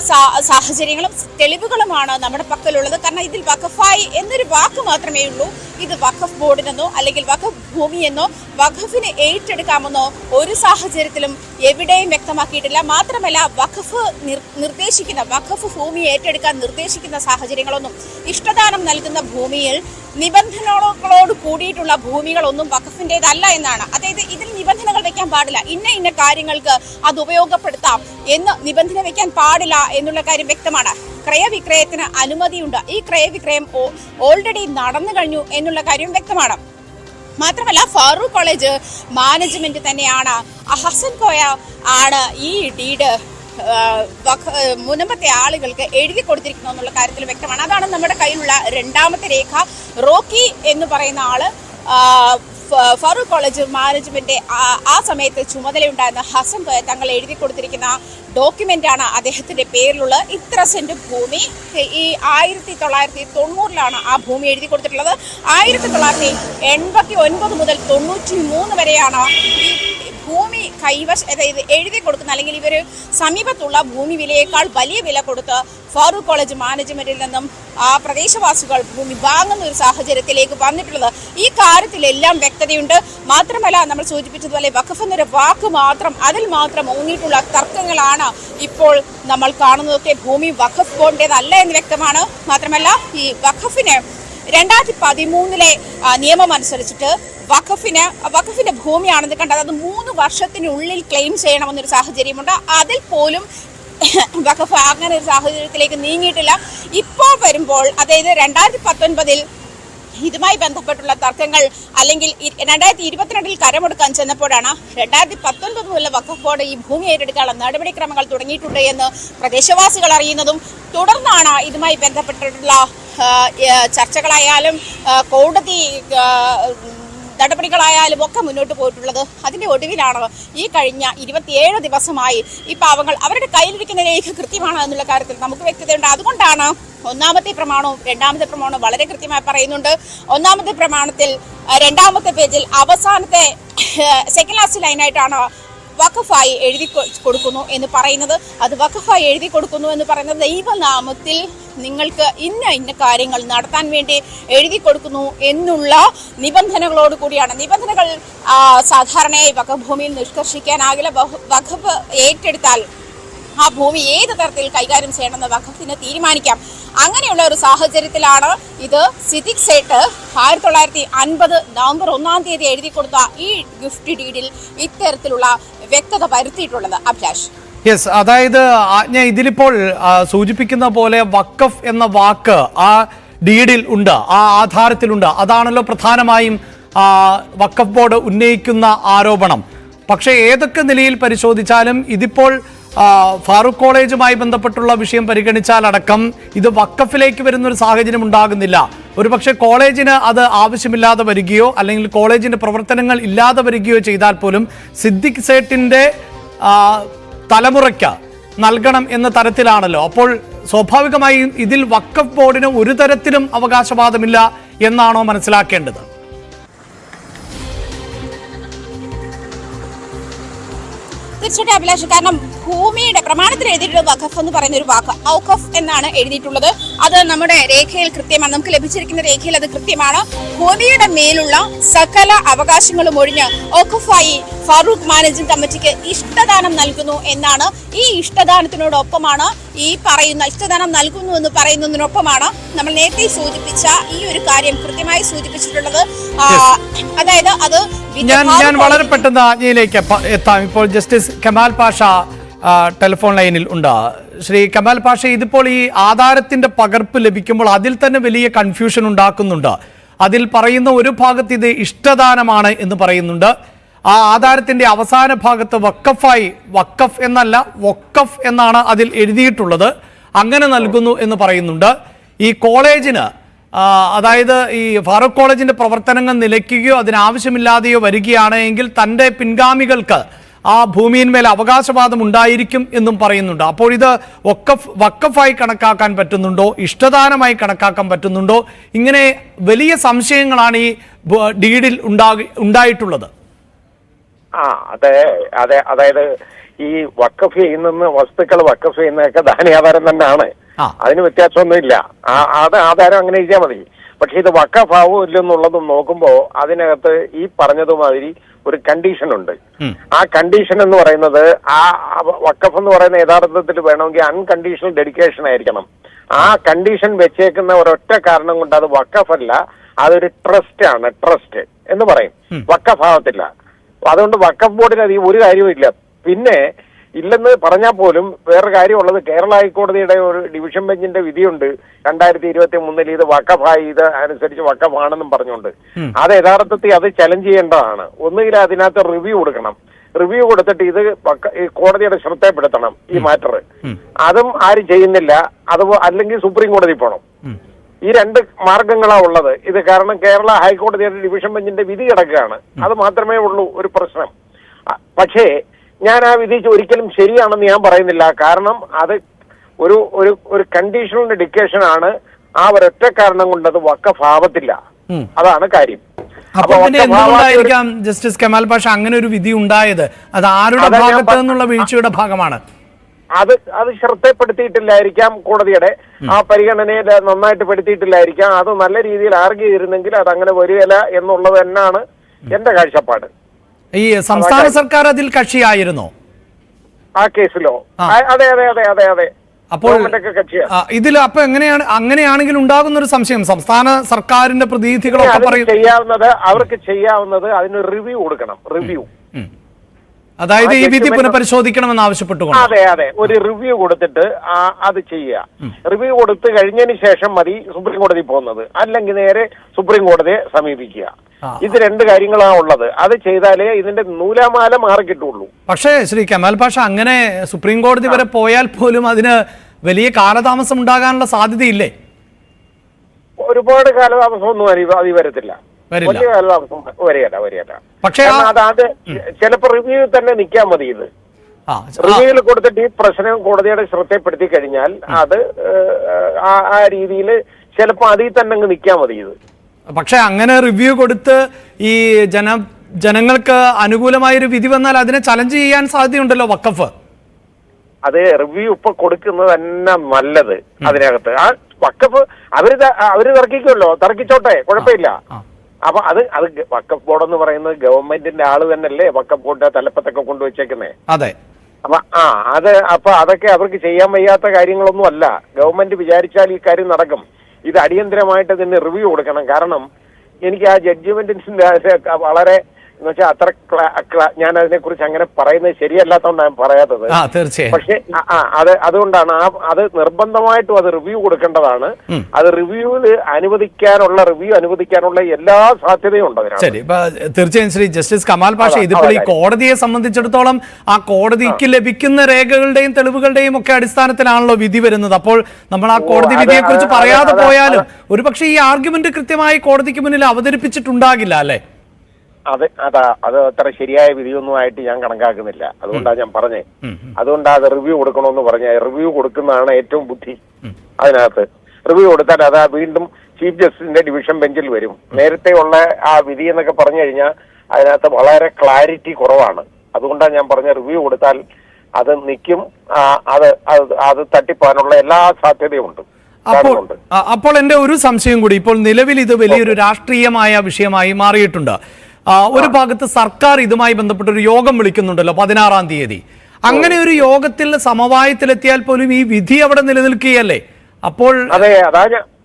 സാഹചര്യങ്ങളും തെളിവുകളുമാണ് നമ്മുടെ പക്കലുള്ളത്. കാരണം ഇതിൽ വഖഫായി എന്നൊരു വാക്ക് മാത്രമേ ഉള്ളൂ. ഇത് വഖഫ് ബോർഡിനെന്നോ അല്ലെങ്കിൽ വഖഫ് ഭൂമിയെന്നോ വഖഫിന് ഏറ്റെടുക്കാമെന്നോ ഒരു സാഹചര്യത്തിലും എവിടെയും വ്യക്തമാക്കിയിട്ടില്ല. മാത്രമല്ല വഖഫ് ഭൂമി ഏറ്റെടുക്കാൻ നിർദ്ദേശിക്കുന്ന സാഹചര്യങ്ങളൊന്നും, ഇഷ്ടദാനം നൽകുന്ന ഭൂമിയിൽ നിബന്ധനകളോട് കൂടിയിട്ടുള്ള ഭൂമികളൊന്നും വഖഫിൻ്റെതല്ല എന്നാണ്. അതായത് ഇതിൽ നിബന്ധനകൾ വെക്കാൻ പാടില്ല, ഇന്ന കാര്യങ്ങൾക്ക് അത് ഉപയോഗപ്പെടുത്താം എന്ന് നിബന്ധന വെക്കാൻ പാടില്ല എന്നുള്ള കാര്യം വ്യക്തമാണ്. ക്രയവിക്രയത്തിന് അനുമതിയുണ്ട്. ഈ ക്രയവിക്രയം ഓൾറെഡി നടന്നു കഴിഞ്ഞു എന്നുള്ള കാര്യം വ്യക്തമാണ്. മാത്രമല്ല ഫറൂഖ് കോളേജ് മാനേജ്മെന്റ് തന്നെയാണ്, ഹസൻ കോയ ആണ് ഈ ഡീഡ് മുൻപത്തെ ആളുകൾക്ക് എഴുതി കൊടുത്തിരിക്കുന്നു എന്നുള്ള കാര്യത്തിൽ വ്യക്തമാണ്. അതാണ് നമ്മുടെ കയ്യിലുള്ള രണ്ടാമത്തെ രേഖ. റോക്കി എന്ന് പറയുന്ന ആള് ഫറൂഖ് കോളേജ് മാനേജ്മെന്റ് ആ സമയത്ത് ചുമതലയുണ്ടായിരുന്ന ഹസൻ കോയ തങ്ങൾ എഴുതി കൊടുത്തിരിക്കുന്ന ഡോക്യുമെന്റ് ആണ് അദ്ദേഹത്തിന്റെ പേരിലുള്ള. ഇത്ര സെന്റ് ഭൂമി ഈ 1990 ആ ഭൂമി എഴുതി കൊടുത്തിട്ടുള്ളത്. 1989 മുതൽ 93 വരെയാണ് ഈ ഭൂമി അതായത് എഴുതി കൊടുക്കുന്ന, അല്ലെങ്കിൽ ഇവർ സമീപത്തുള്ള ഭൂമി വിലയേക്കാൾ വലിയ വില കൊടുത്ത് ഫറൂഖ് കോളേജ് മാനേജ്മെന്റിൽ നിന്നും ആ പ്രദേശവാസികൾ ഭൂമി വാങ്ങുന്ന ഒരു സാഹചര്യത്തിലേക്ക് വന്നിട്ടുള്ളത്. ഈ കാര്യത്തിലെല്ലാം വ്യക്തതയുണ്ട്. മാത്രമല്ല നമ്മൾ സൂചിപ്പിച്ചതുപോലെ വഖഫ് എന്നൊരു വാക്ക് മാത്രം, അതിൽ മാത്രം ഊന്നിയിട്ടുള്ള തർക്കങ്ങളാണ് ഇപ്പോൾ നമ്മൾ കാണുന്നതൊക്കെ. ഭൂമി വഖഫ് ബോർഡിൻ്റെതല്ല എന്ന് വ്യക്തമാണ്. മാത്രമല്ല ഈ വഖഫിന് 2013 നിയമം അനുസരിച്ചിട്ട് വഖഫിന്റെ ഭൂമിയാണെന്ന് കണ്ടത് അത് 3 വർഷത്തിനുള്ളിൽ ക്ലെയിം ചെയ്യണമെന്നൊരു സാഹചര്യമുണ്ട്. അതിൽ പോലും വഖഫ് അങ്ങനെ ഒരു സാഹചര്യത്തിലേക്ക് നീങ്ങിയിട്ടില്ല. ഇപ്പോൾ വരുമ്പോൾ, അതായത് 2019 ഇതുമായി ബന്ധപ്പെട്ടുള്ള തർക്കങ്ങൾ, അല്ലെങ്കിൽ 2022 കരമൊടുക്കാൻ ചെന്നപ്പോഴാണ് 2019 മുതൽ വഖഫ് ബോർഡ് ഈ ഭൂമി ഏറ്റെടുക്കാനുള്ള നടപടിക്രമങ്ങൾ തുടങ്ങിയിട്ടുണ്ട് എന്ന് പ്രദേശവാസികൾ അറിയുന്നതും തുടർന്നാണ് ഇതുമായി ബന്ധപ്പെട്ടിട്ടുള്ള ചർച്ചകളായാലും കോടതി നടപടികളായാലും ഒക്കെ മുന്നോട്ട് പോയിട്ടുള്ളത്. അതിന്റെ ഒടുവിലാണ് ഈ കഴിഞ്ഞ 27 ദിവസമായി ഈ പാവങ്ങൾ അവരുടെ കയ്യിലിരിക്കുന്ന രേഖ കൃത്യമാണ് എന്നുള്ള കാര്യത്തിൽ നമുക്ക് വ്യക്തതയുണ്ട്. അതുകൊണ്ടാണ് ഒന്നാമത്തെ പ്രമാണവും രണ്ടാമത്തെ പ്രമാണവും വളരെ കൃത്യമായി പറയുന്നുണ്ട്. ഒന്നാമത്തെ പ്രമാണത്തിൽ 2ാമത്തെ പേജിൽ അവസാനത്തെ സെക്കൻഡ് ലാസ്റ്റ് ലൈനായിട്ടാണ് വഖഫായി എഴുതി കൊടുക്കുന്നു എന്ന് പറയുന്നത്. അത് വഖഫായി എഴുതി കൊടുക്കുന്നു എന്ന് പറയുന്നത് ദൈവനാമത്തിൽ നിങ്ങൾക്ക് ഇന്ന കാര്യങ്ങൾ നടത്താൻ വേണ്ടി എഴുതി കൊടുക്കുന്നു എന്നുള്ള നിബന്ധനകളോട് കൂടിയാണ്. നിബന്ധനകൾ സാധാരണയായി വഖഫ് ഭൂമിയിൽ നിഷ്കർഷിക്കാനാകില്ല. വഖഫ് ഏറ്റെടുത്താൽ ആ ഭൂമി ഏത് തരത്തിൽ കൈകാര്യം ചെയ്യണമെന്ന് വഖഫിന് തീരുമാനിക്കാം. അങ്ങനെയുള്ള ഒരു സാഹചര്യത്തിലാണ് ഇത് സിദ്ദിഖ് സേട്ട് 1950 നവംബർ 1 എഴുതി കൊടുത്ത ഈ ഗിഫ്റ്റ് ഡീഡിൽ ഇത്തരത്തിലുള്ള വ്യക്തത വരുത്തിയിട്ടുള്ളത്. അഭിലാഷ്, യെസ്, അതായത് ആജ്ഞ ഇതിലിപ്പോൾ സൂചിപ്പിക്കുന്ന പോലെ വഖഫ് എന്ന വാക്ക് ആ ഡീഡിൽ ഉണ്ട്, ആ ആധാരത്തിലുണ്ട്. അതാണല്ലോ പ്രധാനമായും വഖഫ് ബോർഡ് ഉന്നയിക്കുന്ന ആരോപണം. പക്ഷേ ഏതൊക്കെ നിലയിൽ പരിശോധിച്ചാലും ഇതിപ്പോൾ ഫാറൂഖ് കോളേജുമായി ബന്ധപ്പെട്ടുള്ള വിഷയം പരിഗണിച്ചാലടക്കം ഇത് വഖഫിലേക്ക് വരുന്നൊരു സാഹചര്യം ഉണ്ടാകുന്നില്ല. ഒരുപക്ഷെ കോളേജിന് അത് ആവശ്യമില്ലാതെ വരികയോ അല്ലെങ്കിൽ കോളേജിന്റെ പ്രവർത്തനങ്ങൾ ഇല്ലാതെ വരികയോ ചെയ്താൽ പോലും സിദ്ദിഖ് സേട്ടിന്റെ തലമുറയ്ക്ക് നൽകണം എന്ന തരത്തിലാണല്ലോ. അപ്പോൾ സ്വാഭാവികമായും ഇതിൽ വഖഫ് ബോർഡിന് ഒരു തരത്തിലും അവകാശവാദമില്ല എന്നാണോ മനസ്സിലാക്കേണ്ടത്? തീർച്ചയായിട്ടും അഭിലാഷ്, കാരണം ഭൂമിയുടെ പ്രമാണത്തിൽ എഴുതിയിട്ടുള്ള വഖഫ് എന്ന് പറയുന്ന ഒരു വാക്ക് ഔഖഫ് എന്നാണ് എഴുതിയിട്ടുള്ളത്. അത് നമ്മുടെ രേഖയിൽ കൃത്യമാണ്, നമുക്ക് ലഭിച്ചിരിക്കുന്ന രേഖയിൽ അത് കൃത്യമാണ്. ഭൂമിയുടെ മേലുള്ള സകല അവകാശങ്ങളും ഒഴിഞ്ഞ് ഔഖഫായി ഫാറൂഖ് മാനേജിംഗ് കമ്മിറ്റിക്ക് ഇഷ്ടദാനം നൽകുന്നു എന്നാണ്. ഈ ഇഷ്ടദാനത്തിനോടൊപ്പമാണ് ഈ പറയുന്ന ഇഷ്ടദാനം നൽകുന്നു എന്ന് പറയുന്നതിനൊപ്പമാണ് നമ്മൾ നേരത്തെ സൂചിപ്പിച്ച ഈ ഒരു കാര്യം കൃത്യമായി സൂചിപ്പിച്ചിട്ടുള്ളത്. അതായത് അത് ഞാൻ വളരെ പെട്ടെന്ന് ആജ്ഞയിലേക്ക് എത്താം. ഇപ്പോൾ ജസ്റ്റിസ് കമാൽ പാഷ ടെലിഫോൺ ലൈനിൽ ഉണ്ട്. ശ്രീ കമാൽ പാഷ, ഇതിപ്പോൾ ഈ ആധാരത്തിന്റെ പകർപ്പ് ലഭിക്കുമ്പോൾ അതിൽ തന്നെ വലിയ കൺഫ്യൂഷൻ ഉണ്ടാക്കുന്നുണ്ട്. അതിൽ പറയുന്ന ഒരു ഭാഗത്ത് ഇത് ഇഷ്ടദാനമാണ് എന്ന് പറയുന്നുണ്ട്. ആ ആധാരത്തിന്റെ അവസാന ഭാഗത്ത് വഖഫായി, വഖഫ് എന്നല്ല വഖഫ് എന്നാണ് അതിൽ എഴുതിയിട്ടുള്ളത്, അങ്ങനെ നൽകുന്നു എന്ന് പറയുന്നുണ്ട്. ഈ കോളേജിന് അതായത് ഈ ഫാറൂഖ് കോളേജിന്റെ പ്രവർത്തനങ്ങൾ നിലയ്ക്കുകയോ അതിനാവശ്യമില്ലാതെയോ വരികയാണെങ്കിൽ തൻ്റെ പിൻഗാമികൾക്ക് ആ ഭൂമിയിന്മേൽ അവകാശവാദം ഉണ്ടായിരിക്കും എന്നും പറയുന്നുണ്ട്. അപ്പോൾ ഇത് വഖഫായി കണക്കാക്കാൻ പറ്റുന്നുണ്ടോ, ഇഷ്ടദാനമായി കണക്കാക്കാൻ പറ്റുന്നുണ്ടോ? ഇങ്ങനെ വലിയ സംശയങ്ങളാണ് ഈ ഡീഡിൽ ഉണ്ടായിട്ടുള്ളത്. അതെ അതെ അതായത് ഈ വഖഫ് ചെയ്യുന്ന വസ്തുക്കൾ വഖഫ് ചെയ്യുന്നതൊക്കെ ധാന്യാധാരം തന്നെയാണ്, അതിന് വ്യത്യാസമൊന്നുമില്ല. അത് ആധാരം അങ്ങനെ ചെയ്യാൻ മതി. പക്ഷെ ഇത് വഖഫാവോ ഇല്ലെന്നുള്ളതും നോക്കുമ്പോ അതിനകത്ത് ഈ പറഞ്ഞതുമാതിരി ഒരു കണ്ടീഷൻ ഉണ്ട്. ആ കണ്ടീഷൻ എന്ന് പറയുന്നത് ആ വഖഫ് എന്ന് പറയുന്ന യഥാർത്ഥത്തിൽ വേണമെങ്കിൽ അൺകണ്ടീഷണൽ ഡെഡിക്കേഷൻ ആയിരിക്കണം. ആ കണ്ടീഷൻ വെച്ചേക്കുന്ന ഒരൊറ്റ കാരണം കൊണ്ട് അത് വഖഫ് അല്ല, അതൊരു ട്രസ്റ്റ് ആണ്. ട്രസ്റ്റ് എന്ന് പറയും, വഖഫ് ആവത്തില്ല. അതുകൊണ്ട് വഖഫ് ബോർഡിന് അത് ഒരു കാര്യവും. പിന്നെ ഇല്ലെന്ന് പറഞ്ഞാൽ പോലും വേറെ കാര്യമുള്ളത്, കേരള ഹൈക്കോടതിയുടെ ഒരു ഡിവിഷൻ ബെഞ്ചിന്റെ വിധിയുണ്ട് 2023 ഇത് വഖഫായി, ഇത് അനുസരിച്ച് വഖഫാണെന്നും പറഞ്ഞുകൊണ്ട്. അത് യഥാർത്ഥത്തിൽ അത് ചലഞ്ച് ചെയ്യേണ്ടതാണ്. ഒന്നുകിൽ അതിനകത്ത് റിവ്യൂ കൊടുക്കണം, റിവ്യൂ കൊടുത്തിട്ട് ഇത് കോടതിയുടെ ശ്രദ്ധപ്പെടുത്തണം ഈ മാറ്റർ. അതും ആരും ചെയ്യുന്നില്ല. അത് അല്ലെങ്കിൽ സുപ്രീം കോടതി പോകണം. ഈ രണ്ട് മാർഗങ്ങളാ ഉള്ളത്. ഇത് കാരണം കേരള ഹൈക്കോടതിയുടെ ഡിവിഷൻ ബെഞ്ചിന്റെ വിധി കിടക്കുകയാണ്. അത് മാത്രമേ ഉള്ളൂ ഒരു പ്രശ്നം. പക്ഷേ ഞാൻ ആ വിധി ഒരിക്കലും ശരിയാണെന്ന് ഞാൻ പറയുന്നില്ല. കാരണം അത് ഒരു ഒരു ഒരു കണ്ടീഷണൽ ഡെഡിക്കേഷൻ ആണ്. ആ ഒരൊറ്റ കാരണം കൊണ്ട് അത് വഖഫ് ആവത്തില്ല. അതാണ് കാര്യം. അപ്പോൾ എന്തുകൊണ്ടായിരിക്കാം ജസ്റ്റിസ് കമാൽ പാഷ അങ്ങനെ ഒരു വിധി ഉണ്ടായത്? അത് ആരുടെ ഭാഗത്ത് നിന്നുള്ള വീഴ്ചയുടെ ഭാഗമാണ്? അത് ശ്രദ്ധപ്പെടുത്തിയിട്ടില്ലായിരിക്കാം, കോടതിയുടെ ആ പരിഗണനയെ നന്നായിട്ട് പെടുത്തിയിട്ടില്ലായിരിക്കാം. അത് നല്ല രീതിയിൽ ആർഗ്യൂ ചെയ്തിരുന്നെങ്കിൽ അത് അങ്ങനെ വരികയില്ല എന്നുള്ളത് തന്നെയാണ് എന്റെ കാഴ്ചപ്പാട്. ഈ സംസ്ഥാന സർക്കാർ അതിൽ കക്ഷിയായിരുന്നോ ആ കേസിലോ? അതെ അതെ അതെ അതെ അതെ. അപ്പോൾ ഇതിൽ അപ്പൊ അങ്ങനെയാണെങ്കിൽ ഉണ്ടാകുന്ന ഒരു സംശയം, സംസ്ഥാന സർക്കാരിന്റെ പ്രതിനിധികളൊക്കെ അവർക്ക് ചെയ്യാവുന്നത് അതിന് റിവ്യൂ കൊടുക്കണം. റിവ്യൂ, അതായത് ഈ വിധി പുനഃപരിശോധിക്കണമെന്ന് ആവശ്യപ്പെട്ടുകൊണ്ട്. അതെ അതെ, ഒരു റിവ്യൂ കൊടുത്തിട്ട് അത് ചെയ്യുക. റിവ്യൂ കൊടുത്ത് കഴിഞ്ഞതിന് ശേഷം മതി സുപ്രീം കോടതി പോകുന്നത്, അല്ലെങ്കിൽ നേരെ സുപ്രീം കോടതിയെ സമീപിക്കുക. ഇത് രണ്ട് കാര്യങ്ങളാണ് ഉള്ളത്. അത് ചെയ്താലേ ഇതിന്റെ നൂലാമാല മാറി കിട്ടുള്ളൂ. പക്ഷേ ശ്രീ കമാൽ പാഷ, അങ്ങനെ സുപ്രീം കോടതി വരെ പോയാൽ പോലും അതിന് വലിയ കാലതാമസം ഉണ്ടാകാനുള്ള സാധ്യതയില്ലേ? ഒരുപാട് കാലതാമസമൊന്നും അത് വരത്തില്ല. വലിയ കാലതാമസം വരികയല്ല. പക്ഷേ അതാത് ചിലപ്പോ റിവ്യൂ തന്നെ നിൽക്കാൻ മതി. ഇത് റിവ്യൂവിൽ കൊടുത്തിട്ട് ഈ പ്രശ്നം കോടതിയുടെ ശ്രദ്ധപ്പെടുത്തി കഴിഞ്ഞാൽ അത് ആ രീതിയിൽ ചിലപ്പോ അതിൽ തന്നെ അങ്ങ് നിൽക്കാൻ മതി. ഇത് പക്ഷെ അങ്ങനെ റിവ്യൂ കൊടുത്ത് ഈ ജനങ്ങൾക്ക് അനുകൂലമായൊരു വിധി വന്നാൽ അതിനെ ചലഞ്ച് ചെയ്യാൻ സാധ്യതയുണ്ടല്ലോ വഖഫ്. അത് റിവ്യൂ ഇപ്പൊ കൊടുക്കുന്നത് തന്നെ നല്ലത്. അതിനകത്ത് ആ വഖഫ് അവര് തർക്കിക്കുമല്ലോ, തർക്കിച്ചോട്ടെ, കുഴപ്പമില്ല. അപ്പൊ അത് വഖഫ് ബോർഡ് എന്ന് പറയുന്നത് ഗവൺമെന്റിന്റെ ആള് തന്നെയല്ലേ വഖഫ് ബോർഡ് തലപ്പത്തൊക്കെ കൊണ്ടുവച്ചേക്കുന്നേ. അതെ. അപ്പൊ അതൊക്കെ അവർക്ക് ചെയ്യാൻ വയ്യാത്ത കാര്യങ്ങളൊന്നും അല്ല. ഗവൺമെന്റ് വിചാരിച്ചാൽ ഈ കാര്യം നടക്കും. ഇത് അടിയന്തരമായിട്ട് ഇതിന് റിവ്യൂ കൊടുക്കണം. കാരണം എനിക്ക് ആ ജഡ്ജ്മെന്റിന്റെ വളരെ എന്ന് വെച്ചാൽ അത്ര ഞാൻ അതിനെക്കുറിച്ച് അങ്ങനെ പറയുന്നത് ശരിയല്ലാത്തതുകൊണ്ടാണ് ഞാൻ പറയാത്തത്. പക്ഷെ അതുകൊണ്ടാണ് അത് നിർബന്ധമായിട്ടും അത് റിവ്യൂ കൊടുക്കേണ്ടതാണ്. അത് റിവ്യൂ അനുവദിക്കാനുള്ള എല്ലാ സാധ്യതയും ഉണ്ട്. ശരി, തീർച്ചയായും ശ്രീ ജസ്റ്റിസ് കമാൽ പാഷ, ഇതിപ്പോൾ ഈ കോടതിയെ സംബന്ധിച്ചിടത്തോളം ആ കോടതിക്ക് ലഭിക്കുന്ന രേഖകളുടെയും തെളിവുകളുടെയും ഒക്കെ അടിസ്ഥാനത്തിലാണല്ലോ വിധി വരുന്നത്. അപ്പോൾ നമ്മൾ ആ കോടതി വിധിയെ കുറിച്ച് പറയാതെ പോയാലും ഒരുപക്ഷെ ഈ ആർഗ്യുമെന്റ് കൃത്യമായി കോടതിക്ക് മുന്നിൽ അവതരിപ്പിച്ചിട്ടുണ്ടാകില്ല അല്ലെ? അത് അത്ര ശരിയായ വിധിയൊന്നും ആയിട്ട് ഞാൻ കണക്കാക്കുന്നില്ല. അതുകൊണ്ടാണ് ഞാൻ പറഞ്ഞേ, അതുകൊണ്ടാണ് അത് റിവ്യൂ കൊടുക്കണമെന്ന് പറഞ്ഞ. റിവ്യൂ കൊടുക്കുന്നതാണ് ഏറ്റവും ബുദ്ധി. അതിനകത്ത് റിവ്യൂ കൊടുത്താൽ അത് വീണ്ടും ചീഫ് ജസ്റ്റിസിന്റെ ഡിവിഷൻ ബെഞ്ചിൽ വരും. നേരത്തെ ഉള്ള ആ വിധി എന്നൊക്കെ പറഞ്ഞു കഴിഞ്ഞാൽ അതിനകത്ത് വളരെ ക്ലാരിറ്റി കുറവാണ്. അതുകൊണ്ടാണ് ഞാൻ പറഞ്ഞ റിവ്യൂ കൊടുത്താൽ അത് നിൽക്കും. അത് തട്ടിപ്പാനുള്ള എല്ലാ സാധ്യതയുണ്ട്. അപ്പോൾ എന്റെ ഒരു സംശയം കൂടി, ഇപ്പോൾ നിലവിൽ ഇത് വലിയൊരു രാഷ്ട്രീയമായ വിഷയമായി മാറിയിട്ടുണ്ട്. ഒരു ഭാഗത്ത് സർക്കാർ ഇതുമായി ബന്ധപ്പെട്ട ഒരു യോഗം വിളിക്കുന്നുണ്ടല്ലോ 16-ാം തീയതി. അങ്ങനെ ഒരു യോഗത്തിൽ സമവായത്തിലെത്തിയാൽ പോലും ഈ വിധി അവിടെ നിലനിൽക്കുകയല്ലേ? അപ്പോൾ അതെ,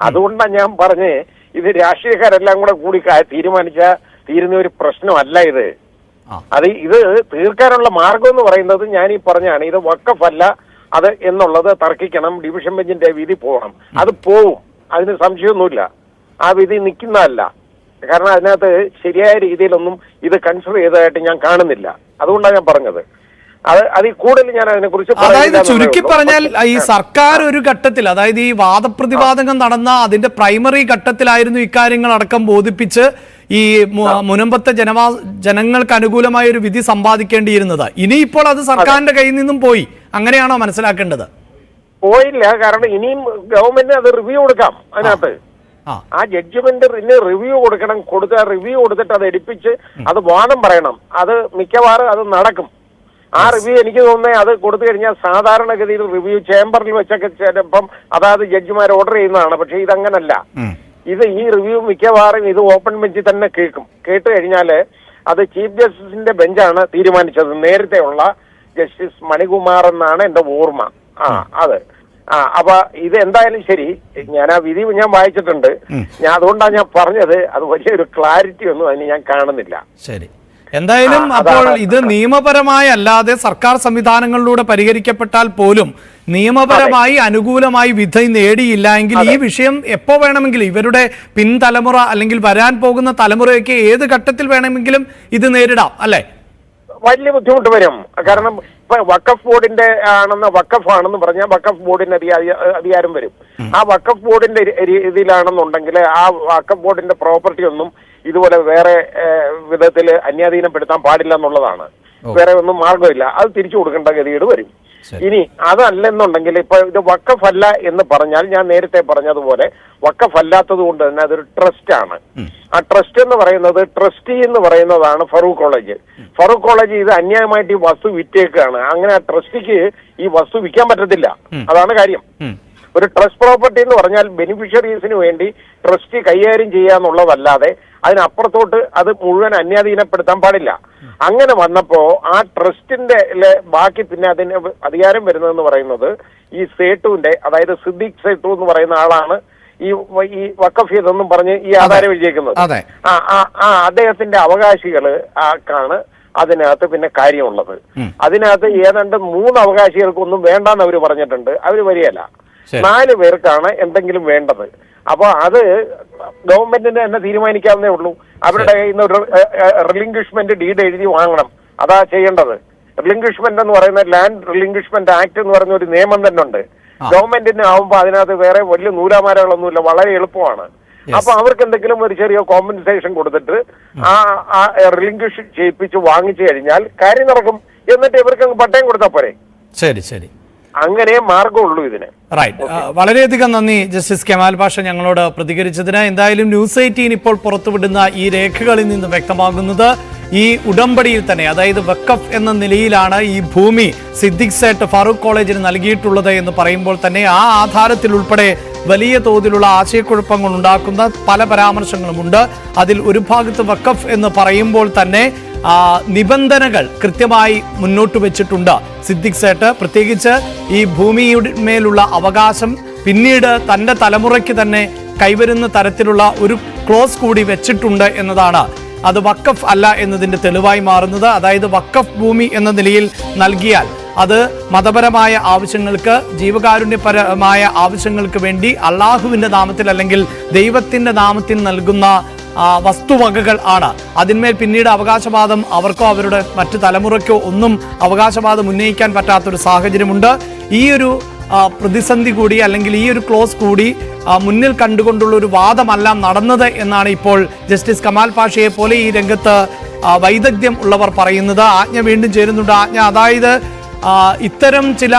അതുകൊണ്ടാണ് ഞാൻ പറഞ്ഞേ, ഇത് രാഷ്ട്രീയക്കാരെല്ലാം കൂടി തീരുന്ന ഒരു പ്രശ്നമല്ല ഇത്. ഇത് തീർക്കാനുള്ള മാർഗം എന്ന് പറയുന്നത് ഞാൻ ഈ പറഞ്ഞാണ്. ഇത് വഖഫല്ല അത് എന്നുള്ളത് തർക്കിക്കണം. ഡിവിഷൻ ബെഞ്ചിന്റെ വിധി പോകണം. അത് പോവും, അതിന് സംശയമൊന്നുമില്ല. ആ വിധി നിൽക്കുന്നതല്ല. കാരണം അതിനകത്ത് ശരിയായ രീതിയിലൊന്നും ഇത് കൺസിഡർ ചെയ്തതായിട്ട് ഞാൻ കാണുന്നില്ല. അതുകൊണ്ടാണ് ഞാൻ പറഞ്ഞത്. അതിൽ കൂടുതൽ ഞാൻ അതിനെക്കുറിച്ച് അതായത് ചുരുക്കി പറഞ്ഞാൽ ഈ സർക്കാർ ഒരു ഘട്ടത്തിൽ, അതായത് ഈ വാദപ്രതിവാദങ്ങൾ നടന്ന അതിന്റെ പ്രൈമറി ഘട്ടത്തിലായിരുന്നു ഇക്കാര്യങ്ങൾ അടക്കം ബോധിപ്പിച്ച് ഈ മുനമ്പത്തെ ജനങ്ങൾക്ക് അനുകൂലമായ ഒരു വിധി സമ്പാദിക്കേണ്ടിയിരുന്നത്. ഇനിയിപ്പോൾ അത് സർക്കാരിന്റെ കയ്യിൽ നിന്നും പോയി, അങ്ങനെയാണോ മനസ്സിലാക്കേണ്ടത്? പോയില്ല. കാരണം ഇനിയും ഗവൺമെന്റിന് അത് റിവ്യൂ കൊടുക്കാം. അതിനകത്ത് ആ ജഡ്ജ്മെന്റിന് റിവ്യൂ കൊടുക്കണം. റിവ്യൂ കൊടുത്തിട്ട് അത് എടുപ്പിച്ച് അത് വാദം പറയണം. അത് മിക്കവാറും അത് നടക്കും. ആ റിവ്യൂ എനിക്ക് തോന്നുന്നത് അത് കൊടുത്തു കഴിഞ്ഞാൽ സാധാരണഗതിയിൽ റിവ്യൂ ചേംബറിൽ വെച്ചൊക്കെ ചിലപ്പം അതായത് ജഡ്ജിമാർ ഓർഡർ ചെയ്യുന്നതാണ്. പക്ഷെ ഇതങ്ങനല്ല. ഈ റിവ്യൂ മിക്കവാറും ഇത് ഓപ്പൺ ബെഞ്ചിൽ തന്നെ കേട്ട് കഴിഞ്ഞാൽ അത് ചീഫ് ജസ്റ്റിസിന്റെ ബെഞ്ചാണ് തീരുമാനിച്ചത്. നേരത്തെ ഉള്ള ജസ്റ്റിസ് മണികുമാർ എന്നാണ് എന്റെ ഓർമ്മ. അപ്പൊ ഇത് എന്തായാലും ശരി, ഞാൻ ആ വിധി ഞാൻ വായിച്ചിട്ടുണ്ട്. അതുകൊണ്ടാണ് ഞാൻ പറഞ്ഞത് അത് വലിയൊരു ക്ലാരിറ്റി ഒന്നും അതിന് ഞാൻ കാണുന്നില്ല. ശരി, എന്തായാലും അപ്പോൾ ഇത് നിയമപരമായി അല്ലാതെ സർക്കാർ സംവിധാനങ്ങളിലൂടെ പരിഹരിക്കപ്പെട്ടാൽ പോലും നിയമപരമായി അനുകൂലമായി വിധി നേടിയില്ല എങ്കിൽ ഈ വിഷയം എപ്പോ വേണമെങ്കിലും ഇവരുടെ പിൻതലമുറ അല്ലെങ്കിൽ വരാൻ പോകുന്ന തലമുറയ്ക്ക് ഏത് ഘട്ടത്തിൽ വേണമെങ്കിലും ഇത് നേരിടാം അല്ലെ? വലിയ ബുദ്ധിമുട്ട് വരും. കാരണം ഇപ്പൊ വഖഫ് ബോർഡിന്റെ വഖഫാണെന്ന് പറഞ്ഞാൽ വഖഫ് ബോർഡിന് അധികാരം വരും. ആ വഖഫ് ബോർഡിന്റെ രീതിയിലാണെന്നുണ്ടെങ്കിൽ ആ വഖഫ് ബോർഡിന്റെ പ്രോപ്പർട്ടി ഒന്നും ഇതുപോലെ വേറെ വിധത്തിൽ അന്യാധീനപ്പെടുത്താൻ പാടില്ല എന്നുള്ളതാണ്. വേറെ ഒന്നും മാർഗമില്ല. അത് തിരിച്ചു കൊടുക്കേണ്ട ഗതികേട് വരും. ഇനി അതല്ലെന്നുണ്ടെങ്കിൽ ഇപ്പൊ ഇത് വഖഫ് അല്ല എന്ന് പറഞ്ഞാൽ ഞാൻ നേരത്തെ പറഞ്ഞതുപോലെ വഖഫ് അല്ലാത്തത് കൊണ്ട് തന്നെ അതൊരു ട്രസ്റ്റ് ആണ്. ആ ട്രസ്റ്റ് എന്ന് പറയുന്നത് ട്രസ്റ്റി എന്ന് പറയുന്നതാണ് ഫറൂഖ് കോളേജ്. ഫറൂഖ് കോളേജ് ഇത് അന്യായമായിട്ട് ഈ വസ്തു വിറ്റേക്കാണ്. അങ്ങനെ ആ ട്രസ്റ്റിക്ക് ഈ വസ്തു വിൽക്കാൻ പറ്റത്തില്ല. അതാണ് കാര്യം. ഒരു ട്രസ്റ്റ് പ്രോപ്പർട്ടി എന്ന് പറഞ്ഞാൽ ബെനിഫിഷ്യറീസിന് വേണ്ടി ട്രസ്റ്റ് കൈകാര്യം ചെയ്യാന്നുള്ളതല്ലാതെ അതിനപ്പുറത്തോട്ട് അത് മുഴുവൻ അന്യാധീനപ്പെടുത്താൻ പാടില്ല. അങ്ങനെ വന്നപ്പോ ആ ട്രസ്റ്റിന്റെ ബാക്കി പിന്നെ അതിന് അധികാരം വരുന്നതെന്ന് പറയുന്നത് ഈ സേട്ടുവിന്റെ, അതായത് സിദ്ദിഖ് സേട്ടു എന്ന് പറയുന്ന ആളാണ് ഈ വഖഫ് ഇതെന്നും പറഞ്ഞ് ഈ ആധാരം എഴുതിയേക്കുന്നത്. അദ്ദേഹത്തിന്റെ അവകാശികള് ആക്കാണ് അതിനകത്ത് പിന്നെ കാര്യമുള്ളത്. അതിനകത്ത് ഏതാണ്ട് 3 അവകാശികൾക്കൊന്നും വേണ്ടാന്ന് അവര് പറഞ്ഞിട്ടുണ്ട്. അവര് വരികയല്ല. 4 പേർക്കാണ് എന്തെങ്കിലും വേണ്ടത്. അപ്പൊ അത് ഗവൺമെന്റിന് തന്നെ തീരുമാനിക്കാവുന്നേ ഉള്ളൂ. അവരുടെ കയ്യിൽ നിന്ന് ഒരു റിലിംഗ്വിഷ്മെന്റ് ഡീഡ് എഴുതി വാങ്ങണം. അതാ ചെയ്യേണ്ടത്. റിലിംഗ്വിഷ്മെന്റ് എന്ന് പറയുന്ന ലാൻഡ് റിലിംഗ്വിഷ്മെന്റ് ആക്ട് എന്ന് പറയുന്ന ഒരു നിയമം തന്നെ ഉണ്ട്. ഗവൺമെന്റിന് ആവുമ്പോ അതിനകത്ത് വേറെ വലിയ നൂലാമാരകളൊന്നുമില്ല, വളരെ എളുപ്പമാണ്. അപ്പൊ അവർക്ക് എന്തെങ്കിലും ഒരു ചെറിയ കോമ്പൻസേഷൻ കൊടുത്തിട്ട് ആ റിലിംഗ്വിഷ് ചെയ്യിപ്പിച്ച് വാങ്ങിച്ചു കഴിഞ്ഞാൽ കാര്യം നടക്കും. എന്നിട്ട് ഇവർക്ക് പട്ടയം കൊടുത്താൽ പോരെ. ശരി ശരി, അങ്ങനെ മാർഗമുള്ളൂ ഇതിന്. റൈറ്റ്, വളരെയധികം നന്ദി ജസ്റ്റിസ് കമാൽ പാഷ ഞങ്ങളോട് പ്രതികരിച്ചതിന്. എന്തായാലും ന്യൂസ് 18 ഇപ്പോൾ പുറത്തുവിടുന്ന ഈ രേഖകളിൽ നിന്ന് വ്യക്തമാകുന്നത് ഈ ഉടമ്പടിയിൽ തന്നെ, അതായത് വഖഫ് എന്ന നിലയിലാണ് ഈ ഭൂമി സിദ്ദിഖ് സേട്ട് ഫറൂഖ് കോളേജിന് നൽകിയിട്ടുള്ളത് എന്ന് പറയുമ്പോൾ തന്നെ ആ ആധാരത്തിൽ ഉൾപ്പെടെ വലിയ തോതിലുള്ള ആശയക്കുഴപ്പങ്ങൾ ഉണ്ടാക്കുന്ന പല പരാമർശങ്ങളുമുണ്ട്. അതിൽ ഒരു ഭാഗത്ത് വഖഫ് എന്ന് പറയുമ്പോൾ തന്നെ നിബന്ധനകൾ കൃത്യമായി മുന്നോട്ട് വെച്ചിട്ടുണ്ട് സിദ്ദിഖ് സേട്ട്. പ്രത്യേകിച്ച് ഈ ഭൂമിയുടെ മേലുള്ള അവകാശം പിന്നീട് തൻ്റെ തലമുറയ്ക്ക് തന്നെ കൈവരുന്ന തരത്തിലുള്ള ഒരു ക്ലോസ് കൂടി വെച്ചിട്ടുണ്ട് എന്നതാണ് അത് വഖഫ് അല്ല എന്നതിൻ്റെ തെളിവായി മാറുന്നത്. അതായത് വഖഫ് ഭൂമി എന്ന നിലയിൽ നൽകിയാൽ അത് മതപരമായ ആവശ്യങ്ങൾക്ക്, ജീവകാരുണ്യപരമായ ആവശ്യങ്ങൾക്ക് വേണ്ടി അള്ളാഹുവിൻ്റെ നാമത്തിൽ അല്ലെങ്കിൽ ദൈവത്തിൻ്റെ നാമത്തിൽ നൽകുന്ന വസ്തുവകകൾ ആണ്. അതിന്മേൽ പിന്നീട് അവകാശവാദം അവർക്കോ അവരുടെ മറ്റു തലമുറയ്ക്കോ ഒന്നും അവകാശവാദം ഉന്നയിക്കാൻ പറ്റാത്തൊരു സാഹചര്യമുണ്ട്. ഈ ഒരു പ്രതിസന്ധി കൂടി അല്ലെങ്കിൽ ഈ ഒരു ക്ലോസ് കൂടി മുന്നിൽ കണ്ടുകൊണ്ടുള്ള ഒരു വാദമല്ല നടന്നത് എന്നാണ് ഇപ്പോൾ ജസ്റ്റിസ് കമാൽ പാഷയെ പോലെ ഈ രംഗത്ത് വൈദഗ്ധ്യം ഉള്ളവർ പറയുന്നത്. ആജ്ഞ വീണ്ടും ചേരുന്നുണ്ട്. ആജ്ഞ, അതായത് ഇത്തരം ചില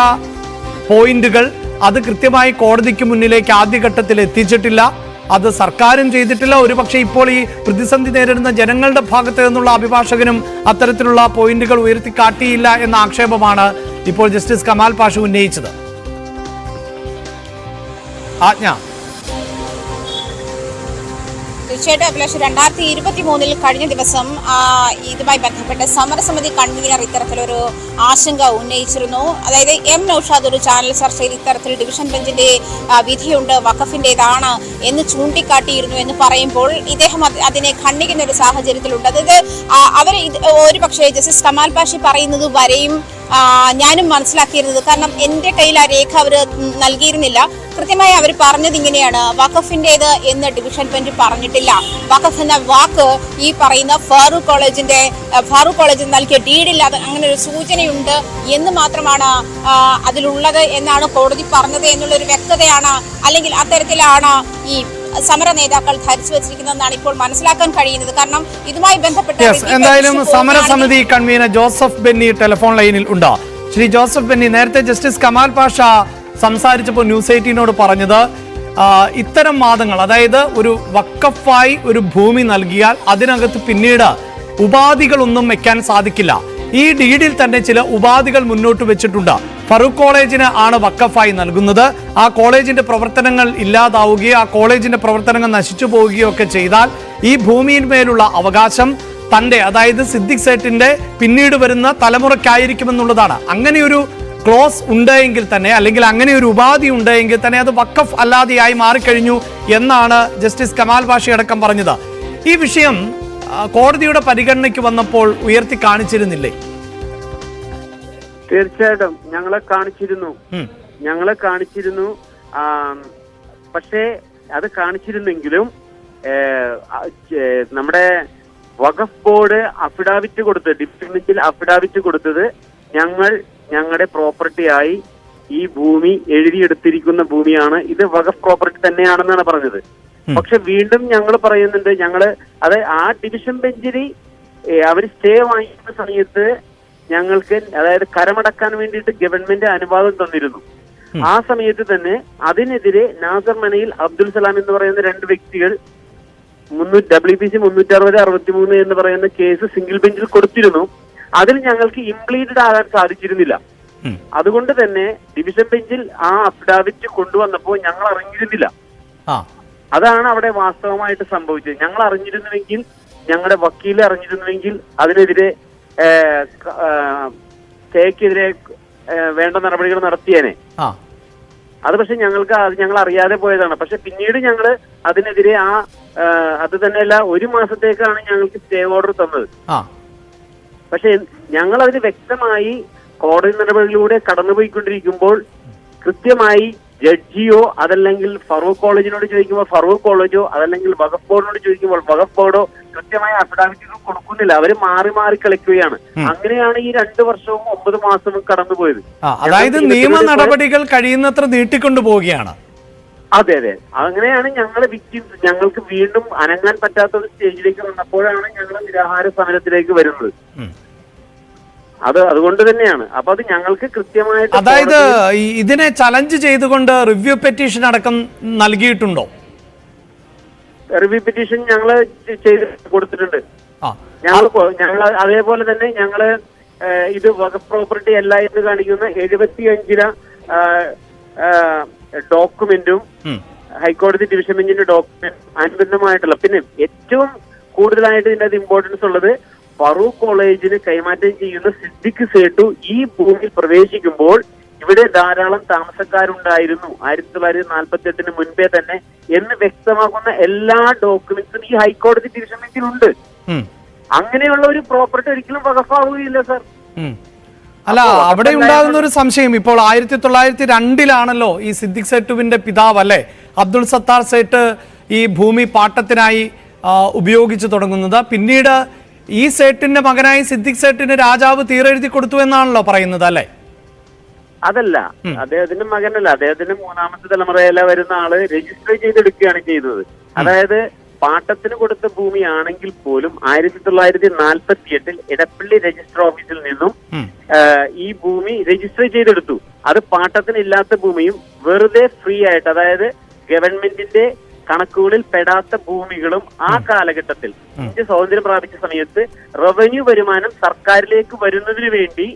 പോയിന്റുകൾ അത് കൃത്യമായി കോടതിക്ക് മുന്നിലേക്ക് ആദ്യഘട്ടത്തിൽ എത്തിച്ചിട്ടില്ല, അത് സർക്കാരും ചെയ്തിട്ടില്ല. ഒരുപക്ഷെ ഇപ്പോൾ ഈ പ്രതിസന്ധി നേരിടുന്ന ജനങ്ങളുടെ ഭാഗത്ത് നിന്നുള്ള അഭിഭാഷകനും അത്തരത്തിലുള്ള പോയിന്റുകൾ ഉയർത്തിക്കാട്ടിയില്ല എന്ന ആക്ഷേപമാണ് ഇപ്പോൾ ജസ്റ്റിസ് കമാൽ പാഷ ഉന്നയിച്ചത്. ആജ്ഞ. തീർച്ചയായിട്ടും അഭിലാഷ്, 2023 കഴിഞ്ഞ ദിവസം ഇതുമായി ബന്ധപ്പെട്ട് സമരസമിതി കൺവീനർ ഇത്തരത്തിലൊരു ആശങ്ക ഉന്നയിച്ചിരുന്നു. അതായത് എം നൌഷാദ് ഒരു ചാനൽ ചർച്ചയിൽ ഇത്തരത്തിൽ ഡിവിഷൻ ബെഞ്ചിന്റെ വിധിയുണ്ട്, വഖഫിന്റേതാണ് എന്ന് ചൂണ്ടിക്കാട്ടിയിരുന്നു എന്ന് പറയുമ്പോൾ ഇദ്ദേഹം അതിനെ ഖണ്ഡിക്കുന്ന ഒരു സാഹചര്യത്തിലുണ്ട്. അതായത് അവർ ഒരു പക്ഷേ ജസ്റ്റിസ് കമാൽ പാഷി പറയുന്നത് വരെയും ഞാനും മനസ്സിലാക്കിയിരുന്നത്, കാരണം എൻ്റെ കയ്യിൽ ആ രേഖ അവർ നൽകിയിരുന്നില്ല. കൃത്യമായി അവർ പറഞ്ഞത് ഇങ്ങനെയാണ്, വഖഫിൻ്റേത് എന്ന് ഡിവിഷൻ ബെഞ്ച് പറഞ്ഞിട്ടില്ല. വഖഫ് എന്ന വാക്ക് ഈ പറയുന്ന ഫാറൂഖ് കോളേജിൽ നൽകിയ ഡീഡിൽ അത് അങ്ങനെ ഒരു സൂചനയുണ്ട് എന്ന് മാത്രമാണ് അതിലുള്ളത് എന്നാണ് കോടതി പറഞ്ഞത് എന്നുള്ളൊരു വ്യക്തതയാണ്, അല്ലെങ്കിൽ അത്തരത്തിലാണ് ഈ സമര നേതാക്കൾ ധരിച്ചു വെച്ചിരിക്കുന്നതെന്നാണ് ഇപ്പോൾ മനസ്സിലാക്കാൻ കഴിയുന്നത്. കാരണം ഇതുമായി ബന്ധപ്പെട്ട് എന്തായാലും സമരസമിതി കൺവീനർ ജോസഫ് ബെന്നി ടെലിഫോൺ ലൈനിൽ ഉണ്ടോ? ശ്രീ ജോസഫ് ബെന്നി, നേരത്തെ ജസ്റ്റിസ് കമാൽ പാഷ സംസാരിച്ചപ്പോൾ ന്യൂസ് 18 പറഞ്ഞത് ഇത്തരം വാദങ്ങൾ, അതായത് ഒരു വഖഫായി ഒരു ഭൂമി നൽകിയാൽ അതിനകത്ത് പിന്നീട് ഉപാധികളൊന്നും വെക്കാൻ സാധിക്കില്ല. ഈ ഡീഡിൽ തന്നെ ചില ഉപാധികൾ മുന്നോട്ട് വെച്ചിട്ടുണ്ട്. ഫറൂഖ് കോളേജിന് ആണ് വഖഫായി നൽകുന്നത്. ആ കോളേജിന്റെ പ്രവർത്തനങ്ങൾ ഇല്ലാതാവുകയോ ആ കോളേജിന്റെ പ്രവർത്തനങ്ങൾ നശിച്ചു പോവുകയോ ഒക്കെ ചെയ്താൽ ഈ ഭൂമിയിന്മേലുള്ള അവകാശം തൻ്റെ, അതായത് സിദ്ദിഖ് സേട്ടിന്റെ പിന്നീട് വരുന്ന തലമുറയ്ക്കായിരിക്കുമെന്നുള്ളതാണ്. അങ്ങനെയൊരു ക്ലോസ് ഉണ്ടെങ്കിൽ തന്നെ, അല്ലെങ്കിൽ അങ്ങനെ ഒരു ഉപാധി ഉണ്ടെങ്കിൽ തന്നെ അത് വഖഫ് അല്ലാതെയായി മാറിക്കഴിഞ്ഞു എന്നാണ് ജസ്റ്റിസ് കമാൽ പാഷി അടക്കം പറഞ്ഞത്. ഈ വിഷയം കോടതിയുടെ പരിഗണനയ്ക്ക് വന്നപ്പോൾ ഉയർത്തി കാണിച്ചിരുന്നില്ലേ? തീർച്ചയായിട്ടും ഞങ്ങളെ കാണിച്ചിരുന്നു. പക്ഷേ അത് കാണിച്ചിരുന്നെങ്കിലും നമ്മുടെ വഖഫ് ബോർഡ് അഫിഡാവിറ്റ് കൊടുത്തത്, ഡിവിഷൻ അഫിഡാവിറ്റ് കൊടുത്തത് ഞങ്ങളുടെ പ്രോപ്പർട്ടിയായി ഈ ഭൂമി എഴുതിയെടുത്തിരിക്കുന്ന ഭൂമിയാണ്, ഇത് വഖഫ് പ്രോപ്പർട്ടി തന്നെയാണെന്നാണ് പറഞ്ഞത്. പക്ഷെ വീണ്ടും ഞങ്ങൾ പറയുന്നുണ്ട്, ആ ഡിവിഷൻ ബെഞ്ചിൽ അവർ സ്റ്റേ വാങ്ങിക്കുന്ന സമയത്ത് ഞങ്ങൾക്ക്, അതായത് കരമടക്കാൻ വേണ്ടിയിട്ട് ഗവൺമെന്റ് അനുവാദം തന്നിരുന്നു. ആ സമയത്ത് തന്നെ അതിനെതിരെ നാസർ മനയിൽ അബ്ദുൽ സലാം എന്ന് പറയുന്ന 2 വ്യക്തികൾ WPC 360/63 എന്ന് പറയുന്ന കേസ് സിംഗിൾ ബെഞ്ചിൽ കൊടുത്തിരുന്നു. അതിൽ ഞങ്ങൾക്ക് ഇംപ്ലീറ്റഡ് ആകാൻ സാധിച്ചിരുന്നില്ല. അതുകൊണ്ട് തന്നെ ഡിവിഷൻ ബെഞ്ചിൽ ആ അഫിഡാവിറ്റ് കൊണ്ടുവന്നപ്പോൾ ഞങ്ങൾ അറിഞ്ഞിരുന്നില്ല. അതാണ് അവിടെ വാസ്തവമായിട്ട് സംഭവിച്ചത്. ഞങ്ങൾ അറിഞ്ഞിരുന്നുവെങ്കിൽ, ഞങ്ങളുടെ വക്കീൽ അറിഞ്ഞിരുന്നുവെങ്കിൽ അതിനെതിരെ സ്റ്റേക്കെതിരെ വേണ്ട നടപടികൾ നടത്തിയേനെ. അത് പക്ഷെ ഞങ്ങൾ അറിയാതെ പോയതാണ്. പക്ഷെ പിന്നീട് ഞങ്ങൾ അതിനെതിരെ അത് തന്നെയല്ല, 1 മാസത്തേക്കാണ് ഞങ്ങൾക്ക് സ്റ്റേ ഓർഡർ തന്നത്. പക്ഷെ ഞങ്ങൾ അതിന് വ്യക്തമായി കോടതി നടപടികളിലൂടെ കടന്നുപോയിക്കൊണ്ടിരിക്കുമ്പോൾ കൃത്യമായി ജഡ്ജിയോ അതല്ലെങ്കിൽ ഫറൂഖ് കോളേജിനോട് ചോദിക്കുമ്പോൾ ഫറൂഖ് കോളേജോ അതല്ലെങ്കിൽ വഖഫ് ബോർഡിനോട് ചോദിക്കുമ്പോൾ വഖഫ് ബോർഡോ കൃത്യമായ അഫിഡാവിറ്റുകൾ കൊടുക്കുന്നില്ല. അവര് മാറി മാറി കളിക്കുകയാണ്. അങ്ങനെയാണ് ഈ 2 വർഷവും 9 മാസവും കടന്നുപോയത്. അതായത് നിയമ നടപടികൾ കഴിയുന്നത്ര നീട്ടിക്കൊണ്ടു പോവുകയാണ്. അതെ. അങ്ങനെയാണ് ഞങ്ങൾക്ക് വീണ്ടും അനങ്ങാൻ പറ്റാത്ത ഒരു സ്റ്റേജിലേക്ക് വന്നപ്പോഴാണ് ഞങ്ങൾ നിരാഹാര സമരത്തിലേക്ക് വരുന്നത്. അതുകൊണ്ട് തന്നെയാണ്. അപ്പൊ അത് ഞങ്ങൾക്ക് കൃത്യമായിട്ട്, അതായത് ഇതിനെ ചലഞ്ച് ചെയ്തുകൊണ്ട് റിവ്യൂ പെറ്റീഷൻ അടക്കം നൽകിയിട്ടുണ്ടോ? റിവ്യൂ പെറ്റീഷൻ ഞങ്ങള് ചെയ്ത് കൊടുത്തിട്ടുണ്ട്. ഞങ്ങൾ അതേപോലെ തന്നെ ഞങ്ങള് ഇത് വഖഫ് പ്രോപ്പർട്ടി അല്ല എന്ന് കാണിക്കുന്ന 75 ഡോക്യുമെന്റും ഹൈക്കോടതി ഡിവിഷൻ ബെഞ്ചിന്റെ ഡോക്യുമെന്റ് അനുബന്ധമായിട്ടുള്ള, പിന്നെ ഏറ്റവും കൂടുതലായിട്ട് ഇതിന്റെ ഇമ്പോർട്ടൻസ് ഉള്ളത് ഫറൂഖ് കോളേജിന് കൈമാറ്റം ചെയ്യുന്ന സിദ്ദിഖ് സേട്ടു ഈ ഭൂമിയിൽ പ്രവേശിക്കുമ്പോൾ ഇവിടെ ധാരാളം താമസക്കാരുണ്ടായിരുന്നു 1948 മുൻപേ തന്നെ എന്ന് വ്യക്തമാക്കുന്ന എല്ലാ ഡോക്യുമെന്റ്സും ഈ ഹൈക്കോടതി ഡിവിഷൻ ബെഞ്ചിലുണ്ട്. അങ്ങനെയുള്ള ഒരു പ്രോപ്പർട്ടി ഒരിക്കലും വഖഫാവുകയില്ല സർ. അല്ല, അവിടെ ഉണ്ടാകുന്ന ഒരു സംശയം, ഇപ്പോൾ 1902 ഈ സിദ്ദിഖ് സേട്ടുവിന്റെ പിതാവ് അല്ലെ അബ്ദുൾ സത്താർ സേട്ട് ഈ ഭൂമി പാട്ടത്തിനായി ഉപയോഗിച്ചു തുടങ്ങുന്നത്. പിന്നീട് ഈ സേട്ടിന്റെ മകനായി സിദ്ദിഖ് സേട്ടിന് രാജാവ് തീരെഴുതി കൊടുത്തു എന്നാണല്ലോ പറയുന്നത് അല്ലെ? അതല്ല, അദ്ദേഹത്തിന്റെ മകനല്ല, അദ്ദേഹത്തിന്റെ 3ാമത്തെ തലമുറയിലെ വരുന്ന ആള് രജിസ്റ്റർ ചെയ്തെടുക്കുകയാണ് ചെയ്തത്. അതായത് പാട്ടത്തിന് കൊടുത്ത ഭൂമിയാണെങ്കിൽ പോലും 1948 ഇടപ്പള്ളി രജിസ്റ്റർ ഓഫീസിൽ നിന്നും ഈ ഭൂമി രജിസ്റ്റർ ചെയ്തെടുത്തു. അത് പാട്ടത്തിനില്ലാത്ത ഭൂമിയും വെറുതെ ഫ്രീ ആയിട്ട്, അതായത് ഗവൺമെന്റിന്റെ കണക്കുകളിൽ പെടാത്ത ഭൂമികളും ആ കാലഘട്ടത്തിൽ ഇന്ത്യ സ്വാതന്ത്ര്യം പ്രാപിച്ച സമയത്ത് റവന്യൂ വരുമാനം സർക്കാരിലേക്ക് വരുന്നതിന് വേണ്ടി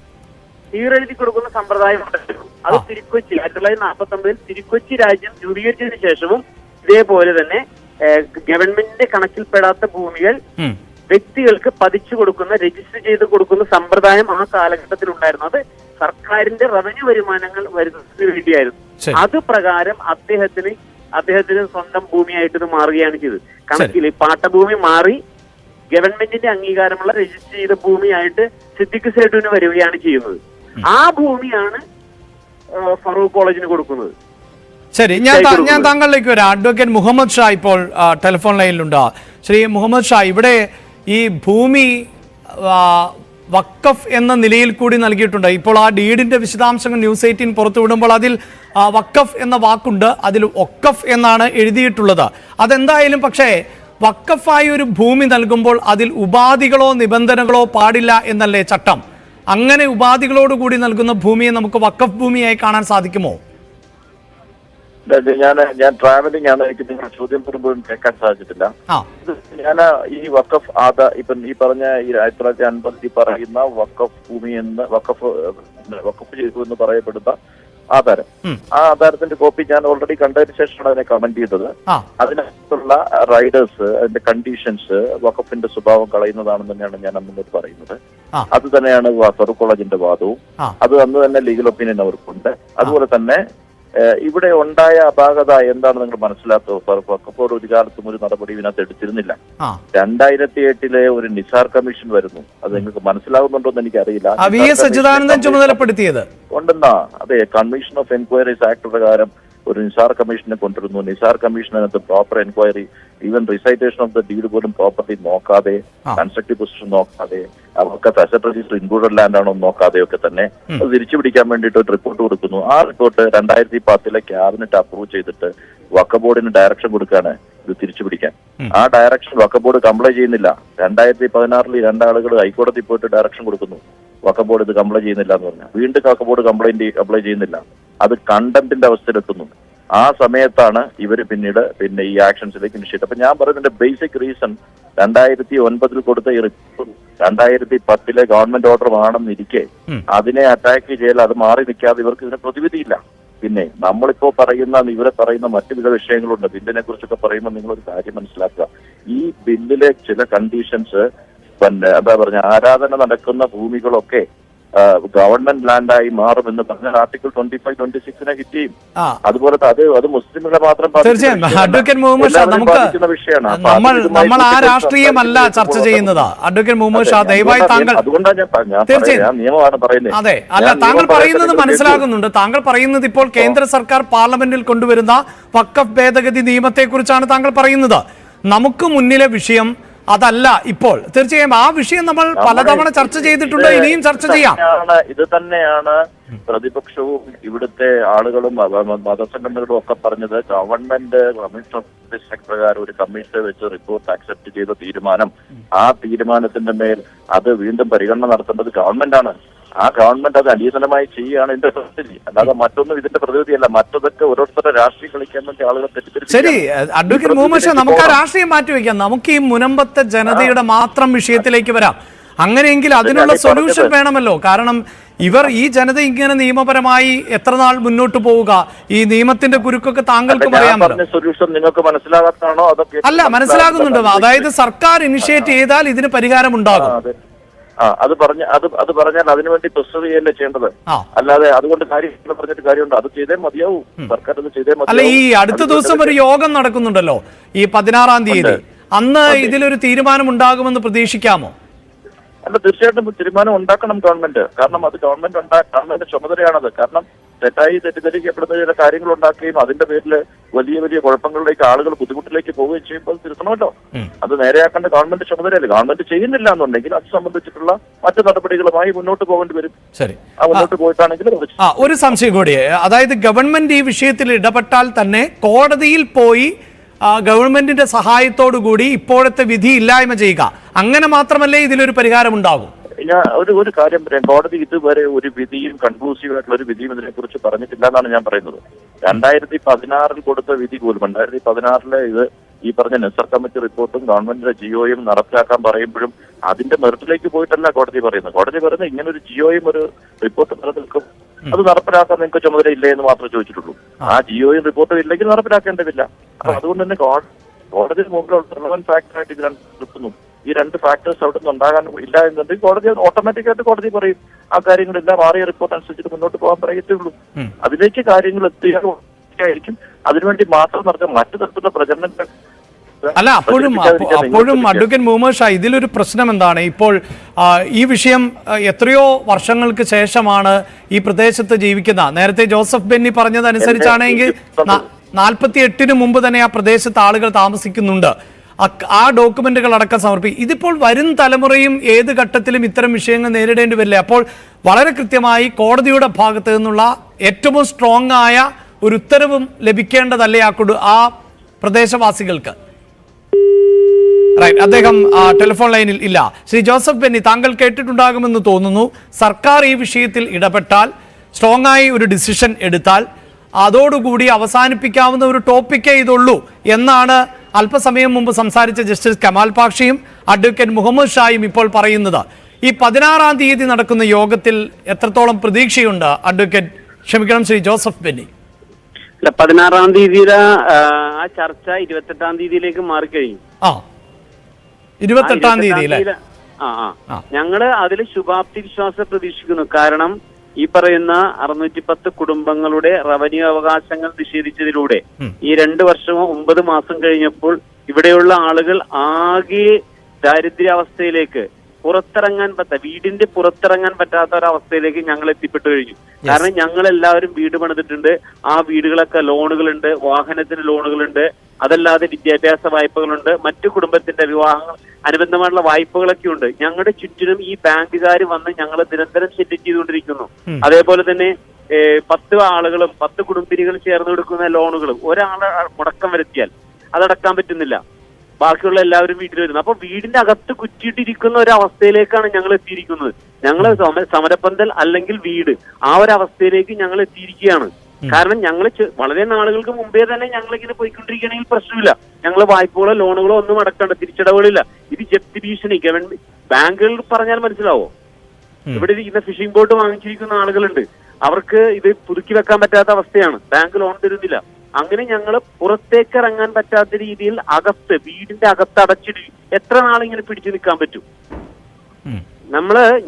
തീരെഴുതി കൊടുക്കുന്ന സമ്പ്രദായം ഉണ്ടായിരുന്നു. അത് തിരുക്കൊച്ചി 1949 തിരുക്കൊച്ചി രാജ്യം രൂപീകരിച്ചതിന് ശേഷവും ഇതേപോലെ തന്നെ ഗവൺമെന്റിന്റെ കണക്കിൽപ്പെടാത്ത ഭൂമികൾ വ്യക്തികൾക്ക് പതിച്ചു കൊടുക്കുന്ന, രജിസ്റ്റർ ചെയ്ത് കൊടുക്കുന്ന സമ്പ്രദായം ആ കാലഘട്ടത്തിൽ ഉണ്ടായിരുന്നു. അത് സർക്കാരിന്റെ റവന്യൂ വരുമാനങ്ങൾ വരുന്നതിന് വേണ്ടിയായിരുന്നു. അത് പ്രകാരം അദ്ദേഹത്തിന് സ്വന്തം ഭൂമിയായിട്ട് ഇത് മാറുകയാണ് ചെയ്തത്. കണക്കിൽ പാട്ടഭൂമി മാറി ഗവൺമെന്റിന്റെ അംഗീകാരമുള്ള രജിസ്റ്റർ ചെയ്ത ഭൂമിയായിട്ട് സിദ്ദിഖ് സേട്ടുവിന് വരികയാണ് ചെയ്യുന്നത്. ആ ഭൂമിയാണ് ഫറൂഖ് കോളേജിന് കൊടുക്കുന്നത്. ശരി, ഞാൻ താങ്കളിലേക്ക് വരാം. അഡ്വക്കേറ്റ് മുഹമ്മദ് ഷാ ഇപ്പോൾ ടെലിഫോൺ ലൈനിലുണ്ട്. ശ്രീ മുഹമ്മദ് ഷാ, ഇവിടെ ഈ ഭൂമി വഖഫ് എന്ന നിലയിൽ കൂടി നൽകിയിട്ടുണ്ട്. ഇപ്പോൾ ആ ഡീഡിന്റെ വിശദാംശങ്ങൾ ന്യൂസ് 18 പുറത്തുവിടുമ്പോൾ അതിൽ വഖഫ് എന്ന വാക്കുണ്ട്, അതിൽ ഒക്കഫ് എന്നാണ് എഴുതിയിട്ടുള്ളത്. അതെന്തായാലും പക്ഷേ വഖഫായി ഒരു ഭൂമി നൽകുമ്പോൾ അതിൽ ഉപാധികളോ നിബന്ധനകളോ പാടില്ല എന്നല്ലേ ചട്ടം? അങ്ങനെ ഉപാധികളോടുകൂടി നൽകുന്ന ഭൂമിയെ നമുക്ക് വഖഫ് ഭൂമിയായി കാണാൻ സാധിക്കുമോ? ഞാൻ ട്രാവലിംഗ് ആണ്, എനിക്ക് നിങ്ങളുടെ ചോദ്യം വരുമ്പോഴും കേൾക്കാൻ സാധിച്ചിട്ടില്ല. ഞാൻ ഈ വഖഫ് ഇപ്പം ഈ പറഞ്ഞ ഈ 1950 പറയുന്ന വഖഫ് ഭൂമി എന്ന് വഖഫ് ചെയ്തു എന്ന് പറയപ്പെടുന്ന ആധാരം, ആ ആധാരത്തിന്റെ കോപ്പി ഞാൻ ഓൾറെഡി കണ്ടതിന് ശേഷമാണ് അതിനെ കമന്റ് ചെയ്തത്. അതിനകത്തുള്ള റൈഡേഴ്സ്, അതിന്റെ കണ്ടീഷൻസ് വഖഫിന്റെ സ്വഭാവം കളയുന്നതാണെന്ന് തന്നെയാണ് ഞാൻ അന്ന് പറയുന്നത്. അത് തന്നെയാണ് ഫറൂഖ് കോളേജിന്റെ വാദവും. അത് അന്ന് തന്നെ ലീഗൽ ഒപ്പീനിയൻ അവർക്കുണ്ട്. അതുപോലെ തന്നെ ഇവിടെ ഉണ്ടായ അപാകത എന്താണ് നിങ്ങൾ മനസ്സിലാക്കുക? വഖഫ് ഒരു കാലത്തും ഒരു നടപടി ഇതിനകത്ത് എടുത്തിരുന്നില്ല. 2008 ഒരു നിസാർ കമ്മീഷൻ വരുന്നു. അത് നിങ്ങൾക്ക് മനസ്സിലാകുന്നുണ്ടോ എന്ന് എനിക്കറിയില്ല. ചുമതലപ്പെടുത്തിയത് ഉണ്ടെന്നാ? അതെ, കമ്മീഷൻ ഓഫ് എൻക്വയറീസ് ആക്ട് പ്രകാരം ഒരു നിസാർ കമ്മീഷനെ കൊണ്ടുവരുന്നു. നിസാർ കമ്മീഷനകത്ത് proper enquiry, even recitation of the deed പോലും പ്രോപ്പർട്ടി നോക്കാതെ, കൺസ്ട്രക്റ്റീവ് പൊസിഷൻ നോക്കാതെ, അവർക്ക് അസറ്റ് രജിസ്റ്റർ ഇൻക്ലൂഡഡ് ലാൻഡ് ആണോ നോക്കാതെയൊക്കെ തന്നെ അത് തിരിച്ചു പിടിക്കാൻ വേണ്ടിയിട്ട് ഒരു റിപ്പോർട്ട് കൊടുക്കുന്നു. ആ റിപ്പോർട്ട് 2010 ക്യാബിനറ്റ് അപ്രൂവ് ചെയ്തിട്ട് വഖഫ് ബോർഡിന് ഡയറക്ഷൻ കൊടുക്കുകയാണ് ഇത് തിരിച്ചു പിടിക്കാൻ. ആ ഡയറക്ഷൻ വഖഫ് ബോർഡ് കംപ്ലൈ ചെയ്യുന്നില്ല. 2016 രണ്ടാളുകൾ ഹൈക്കോടതി പോയിട്ട് ഡയറക്ഷൻ കൊടുക്കുന്നു, വഖഫ് ബോർഡ് ഇത് കംപ്ലൈ ചെയ്യുന്നില്ല എന്ന് പറഞ്ഞാൽ. വീണ്ടും വഖഫ് ബോർഡ് അപ്ലൈ ചെയ്യുന്നില്ല. അത് കണ്ടംപ്റ്റിന്റെ അവസ്ഥയിലെത്തുന്നു. ആ സമയത്താണ് ഇവര് പിന്നെ ഈ ആക്ഷൻസിലേക്ക് ഇനിഷ്യേറ്റ്. അപ്പൊ ഞാൻ പറയുന്നതിന്റെ ബേസിക് റീസൺ 2009 കൊടുത്ത ഈ റിപ്പോർട്ട് 2010 ഗവൺമെന്റ് ഓർഡർ ആണെന്നിരിക്കെ അതിനെ അറ്റാക്ക് ചെയ്യൽ, അത് മാറി നിൽക്കാതെ ഇവർക്ക് ഇതിന് പ്രതിവിധിയില്ല. പിന്നെ നമ്മളിപ്പോ ഇവരെ പറയുന്ന മറ്റു വിധ വിഷയങ്ങളുണ്ട്. ബില്ലിനെ കുറിച്ചൊക്കെ പറയുമ്പോൾ നിങ്ങളൊരു കാര്യം മനസ്സിലാക്കുക. ഈ ബില്ലിലെ ചില കണ്ടീഷൻസ് എന്താ പറഞ്ഞ ആരാധന നടക്കുന്ന ഭൂമികളൊക്കെ ഗവൺമെന്റ് ലാൻഡായി മാറുമെന്ന് പറഞ്ഞാൽ ആർട്ടിക്കിൾ 25-26 ഹിറ്റ് ചെയ്യും. അതുപോലെ അത് മുസ്ലിമുകളെ മാത്രം അഡ്വക്കേറ്റ് മുഹമ്മദ് ഷാ, നമ്മൾ ആ രാഷ്ട്രീയമല്ല ചർച്ച ചെയ്യുന്നത്. അഡ്വക്കേറ്റ് മുഹമ്മദ് ഷാ, ദയവായി താങ്കൾ, അതുകൊണ്ടാണ് നിയമമാണ് പറയുന്നത്. അതെ, അല്ല, താങ്കൾ പറയുന്നത് മനസ്സിലാകുന്നുണ്ട്. താങ്കൾ പറയുന്നത് ഇപ്പോൾ കേന്ദ്ര സർക്കാർ പാർലമെന്റിൽ കൊണ്ടുവരുന്ന വഖഫ് ഭേദഗതി നിയമത്തെ കുറിച്ചാണ് താങ്കൾ പറയുന്നത്. നമുക്ക് മുന്നിലെ വിഷയം അതല്ല ഇപ്പോൾ. തീർച്ചയായും ആ വിഷയം നമ്മൾ പലതവണ ചർച്ച ചെയ്തിട്ടുണ്ട്, ഇനിയും ചർച്ച ചെയ്യാം. ഇത് തന്നെയാണ് പ്രതിപക്ഷവും ഇവിടുത്തെ ആളുകളും മതസംഘടനകളും ഒക്കെ പറഞ്ഞത്. ഗവൺമെന്റ് കമ്മീഷൻ ഓഫ് ആക്ട് പ്രകാരം ഒരു കമ്മീഷനെ വെച്ച് റിപ്പോർട്ട് അക്സെപ്റ്റ് ചെയ്ത തീരുമാനം, ആ തീരുമാനത്തിന്റെ മേൽ അത് വീണ്ടും പരിഗണന നടത്തേണ്ടത് ഗവൺമെന്റ് ആണ്. ആ ഗവൺമെന്റ് അത് അടിയന്തരമായി ചെയ്യുകയാണ് ഇതിന്റെ പ്രതിനിധി, അല്ലാതെ മറ്റൊന്നും ഇതിന്റെ പ്രതിനിധിയല്ല. മറ്റതൊക്കെ ഓരോരുത്തരുടെ രാഷ്ട്രീയം കളിക്കാൻ വേണ്ടി ആളുകൾ തെറ്റിദ്ധരിച്ചു. ശരി, അഡ്വക്കേറ്റ് മുഹമ്മദ് ഷാ, നമുക്ക് ആ രാഷ്ട്രീയം മാറ്റിവെക്കാം. നമുക്ക് ഈ മുനമ്പത്തെ ജനതയുടെ മാത്രം വിഷയത്തിലേക്ക് വരാം. അങ്ങനെയെങ്കിൽ അതിനുള്ള സൊല്യൂഷൻ വേണമല്ലോ. കാരണം ഇവർ ഈ ജനത ഇങ്ങനെ നിയമപരമായി എത്ര നാൾ മുന്നോട്ട് പോവുക? ഈ നിയമത്തിന്റെ കുരുക്കൊക്കെ താങ്കൾക്ക് പറയാമല്ലോ. സൊല്യൂഷൻ നിങ്ങൾക്ക് മനസ്സിലാകാത്താണോ? അതൊക്കെ അല്ല, മനസ്സിലാകുന്നുണ്ട്. അതായത് സർക്കാർ ഇനിഷ്യേറ്റ് ചെയ്താൽ ഇതിന് പരിഹാരം ഉണ്ടാകും. അത് പറഞ്ഞാൽ അതിനുവേണ്ടി പ്രിസർവ് ചെയ്യല്ലേ ചെയ്യേണ്ടത്. അല്ലാതെ അതുകൊണ്ട് കാര്യം പറഞ്ഞിട്ട് കാര്യമുണ്ട്. അത് ചെയ്തേ മതിയാവും. സർക്കാർ അത് ചെയ്തേ മതിയാവും. അല്ല, ഈ അടുത്ത ദിവസം ഒരു യോഗം നടക്കുന്നുണ്ടല്ലോ, ഈ 16-ാം തീയതി. അന്ന് ഇതിലൊരു തീരുമാനം ഉണ്ടാകുമെന്ന് പ്രതീക്ഷിക്കാമോ? അല്ല, തീർച്ചയായിട്ടും തീരുമാനം ഉണ്ടാക്കണം ഗവൺമെന്റ്. കാരണം അത് ഗവൺമെന്റ് ചുമതലയാണത്. കാരണം തെറ്റിദ്ധരിക്കപ്പെടുന്ന ചില കാര്യങ്ങൾ ഉണ്ടാക്കുകയും അതിന്റെ പേരിൽ വലിയ വലിയ കുഴപ്പങ്ങളിലേക്ക് ആളുകൾ ബുദ്ധിമുട്ടിലേക്ക് പോവുകയും ചെയ്യുമ്പോൾ തിരുത്തണമല്ലോ. അത് നേരെയാക്കേണ്ട ഗവൺമെന്റ് ചുമതലയല്ലേ. ഗവൺമെന്റ് ചെയ്യുന്നില്ല എന്നുണ്ടെങ്കിൽ അത് സംബന്ധിച്ചിട്ടുള്ള മറ്റു നടപടികളുമായി മുന്നോട്ട് പോകേണ്ടി വരും. ശരി, മുന്നോട്ട് പോയിട്ടാണെങ്കിൽ ഒരു സംശയം കൂടി, അതായത് ഗവൺമെന്റ് ഈ വിഷയത്തിൽ ഇടപെട്ടാൽ തന്നെ കോടതിയിൽ പോയി ഗവൺമെന്റിന്റെ സഹായത്തോടു കൂടി ഇപ്പോഴത്തെ വിധി ഇല്ലായ്മ ചെയ്യുക, അങ്ങനെ മാത്രമല്ലേ ഇതിലൊരു പരിഹാരം ഉണ്ടാകും? ഞാൻ ഒരു കാര്യം പറയാം. കോടതി ഇതുവരെ ഒരു വിധിയും കൺക്ലൂസീവ് ആയിട്ടുള്ള ഒരു വിധിയും ഇതിനെക്കുറിച്ച് പറഞ്ഞിട്ടില്ല എന്നാണ് ഞാൻ പറയുന്നത്. 2016 കൊടുത്ത വിധി പോലും 2016 ഇത് ഈ പറഞ്ഞ നെസർ കമ്മിറ്റി റിപ്പോർട്ടും ഗവൺമെന്റിന്റെ ജിയോയും നടപ്പിലാക്കാൻ പറയുമ്പോഴും അതിന്റെ മെറിറ്റിലേക്ക് പോയിട്ടല്ല കോടതി പറയുന്നത്. കോടതി പറയുന്നത് ഇങ്ങനെ ഒരു ജിയോയും ഒരു റിപ്പോർട്ട് നിലനിൽക്കും, അത് നടപ്പിലാക്കാൻ നിങ്ങൾക്ക് ചുമതലയില്ലേ എന്ന് മാത്രമേ ചോദിച്ചിട്ടുള്ളൂ. ആ ജിയോയും റിപ്പോർട്ടും ഇല്ലെങ്കിൽ നടപ്പിലാക്കേണ്ടതില്ല. അപ്പൊ അതുകൊണ്ട് തന്നെ കോടതിയുടെ മുമ്പിലുള്ള റിലവന്റ് ഫാക്ടറായിട്ട് ഇത് നിൽക്കുന്നു. ഈ രണ്ട് ഫാക്ടേഴ്സ് അവിടെ നിന്ന് ഉണ്ടാകാൻ ഇല്ല എന്നുണ്ടെങ്കിൽ കോടതി ഓട്ടോമാറ്റിക്കായിട്ട് കോടതി പറയും ആ കാര്യങ്ങളെല്ലാം മാറിയ റിപ്പോർട്ട് അനുസരിച്ചിട്ട് മുന്നോട്ട് പോകാൻ പറയത്തുള്ളൂ. അതിലേക്ക് കാര്യങ്ങൾ എത്തിയായിരിക്കും. അതിനുവേണ്ടി മാത്രം നടത്തുക മറ്റു തരത്തിലുള്ള പ്രചരണങ്ങൾ അല്ല. അപ്പോഴും അഡ്വക്കേറ്റ് മുഹമ്മദ് ഷാ, ഇതിലൊരു പ്രശ്നം എന്താണ്? ഇപ്പോൾ ഈ വിഷയം എത്രയോ വർഷങ്ങൾക്ക് ശേഷമാണ് ഈ പ്രദേശത്ത് ജീവിക്കുന്ന, നേരത്തെ ജോസഫ് ബെന്നി പറഞ്ഞതനുസരിച്ചാണെങ്കിൽ 48-ന് മുമ്പ് തന്നെ ആ പ്രദേശത്ത് ആളുകൾ താമസിക്കുന്നുണ്ട്. ആ ഡോക്യുമെന്റുകൾ അടക്കം സമർപ്പിക്കും. ഇതിപ്പോൾ വരും തലമുറയും ഏത് ഘട്ടത്തിലും ഇത്തരം വിഷയങ്ങൾ നേരിടേണ്ടി വരില്ല. അപ്പോൾ വളരെ കൃത്യമായി കോടതിയുടെ ഭാഗത്ത് നിന്നുള്ള ഏറ്റവും സ്ട്രോങ് ആയ ഒരു ഉത്തരവും ലഭിക്കേണ്ടതല്ലേ ആ പ്രദേശവാസികൾക്ക്? റൈറ്റ്, അദ്ദേഹം ടെലിഫോൺ ലൈനിൽ ഇല്ല. ശ്രീ ജോസഫ് ബെന്നി, താങ്കൾ കേട്ടിട്ടുണ്ടാകുമെന്ന് തോന്നുന്നു. സർക്കാർ ഈ വിഷയത്തിൽ ഇടപെട്ടാൽ, സ്ട്രോങ് ആയി ഒരു ഡിസിഷൻ എടുത്താൽ അതോടുകൂടി അവസാനിപ്പിക്കാവുന്ന ഒരു ടോപ്പിക്കേ ഇതുള്ളൂ എന്നാണ് അല്പസമയം മുമ്പ് സംസാരിച്ച ജസ്റ്റിസ് കമാൽ പാഷയും അഡ്വക്കേറ്റ് മുഹമ്മദ് ഷായും ഇപ്പോൾ പറയുന്നത്. ഈ 16-ാം തീയതി നടക്കുന്ന യോഗത്തിൽ എത്രത്തോളം പ്രതീക്ഷയുണ്ട് ശ്രീ ജോസഫ് ബെന്നി? 16-ാം തീയതിയിലെ ആ ചർച്ച 28-ാം തീയതിയിലേക്ക് മാറിക്കഴിഞ്ഞു. 28-ാം തീയതി ഞങ്ങള് അതിൽ ശുഭാപ്തി വിശ്വാസം പ്രതീക്ഷിക്കുന്നു. കാരണം ഈ പറയുന്ന 610 കുടുംബങ്ങളുടെ റവന്യൂ അവകാശങ്ങൾ നിഷേധിച്ചതിലൂടെ ഈ 2 വർഷമോ 9 മാസം കഴിഞ്ഞപ്പോൾ ഇവിടെയുള്ള ആളുകൾ ആകെ ദാരിദ്ര്യാവസ്ഥയിലേക്ക് വീടിന്റെ പുറത്തിറങ്ങാൻ പറ്റാത്ത ഒരവസ്ഥയിലേക്ക് ഞങ്ങൾ എത്തിപ്പെട്ടു കഴിഞ്ഞു. കാരണം ഞങ്ങൾ എല്ലാവരും വീട് പണിതിട്ടുണ്ട്. ആ വീടുകളൊക്കെ ലോണുകളുണ്ട്, വാഹനത്തിന് ലോണുകളുണ്ട്, അതല്ലാതെ വിദ്യാഭ്യാസ വായ്പകളുണ്ട്, മറ്റു കുടുംബത്തിന്റെ വിവാഹങ്ങൾ അനുബന്ധമായിട്ടുള്ള വായ്പകളൊക്കെ ഉണ്ട്. ഞങ്ങളുടെ ചുറ്റിനും ഈ ബാങ്കുകാർ വന്ന് ഞങ്ങൾ നിരന്തരം ശല്യം ചെയ്തുകൊണ്ടിരിക്കുന്നു. അതേപോലെ തന്നെ 10 ആളുകളും 10 കുടുംബിനികൾ ചേർന്ന് കൊടുക്കുന്ന ലോണുകളും ഒരാളെ മുടക്കം വരുത്തിയാൽ അതടക്കാൻ പറ്റുന്നില്ല. ബാക്കിയുള്ള എല്ലാവരും വീട്ടിൽ വരുന്നു. അപ്പൊ വീടിന്റെ അകത്ത് കുറ്റിയിട്ടിരിക്കുന്ന ഒരു അവസ്ഥയിലേക്കാണ് ഞങ്ങൾ എത്തിയിരിക്കുന്നത്. ഞങ്ങൾ സമരപ്പന്തൽ അല്ലെങ്കിൽ വീട് ആ ഒരു അവസ്ഥയിലേക്ക് ഞങ്ങൾ എത്തിയിരിക്കുകയാണ്. കാരണം ഞങ്ങൾ വളരെ നാളുകൾക്ക് മുമ്പേ തന്നെ ഞങ്ങൾ ഇങ്ങനെ പോയിക്കൊണ്ടിരിക്കുകയാണെങ്കിൽ പ്രശ്നമില്ല. ഞങ്ങൾ വായ്പകളോ ലോണുകളോ ഒന്നും അടക്കണ്ട, തിരിച്ചടവുകളില്ല. ഇത് ജപ്തി ഭീഷണി ഗവൺമെന്റ് ബാങ്കുകളിൽ പറഞ്ഞാൽ മനസ്സിലാവോ? ഇവിടെ ഇരിക്കുന്ന ഫിഷിംഗ് ബോട്ട് വാങ്ങിച്ചിരിക്കുന്ന ആളുകളുണ്ട്. അവർക്ക് ഇത് പുതുക്കി വെക്കാൻ പറ്റാത്ത അവസ്ഥയാണ്. ബാങ്ക് ലോൺ തരുന്നില്ല. അങ്ങനെ ഞങ്ങൾ പുറത്തേക്ക് ഇറങ്ങാൻ പറ്റാത്ത രീതിയിൽ വീടിന്റെ അകത്ത് അടച്ചിട്ട് എത്ര നാളിങ്ങനെ പിടിച്ചു നിൽക്കാൻ പറ്റും?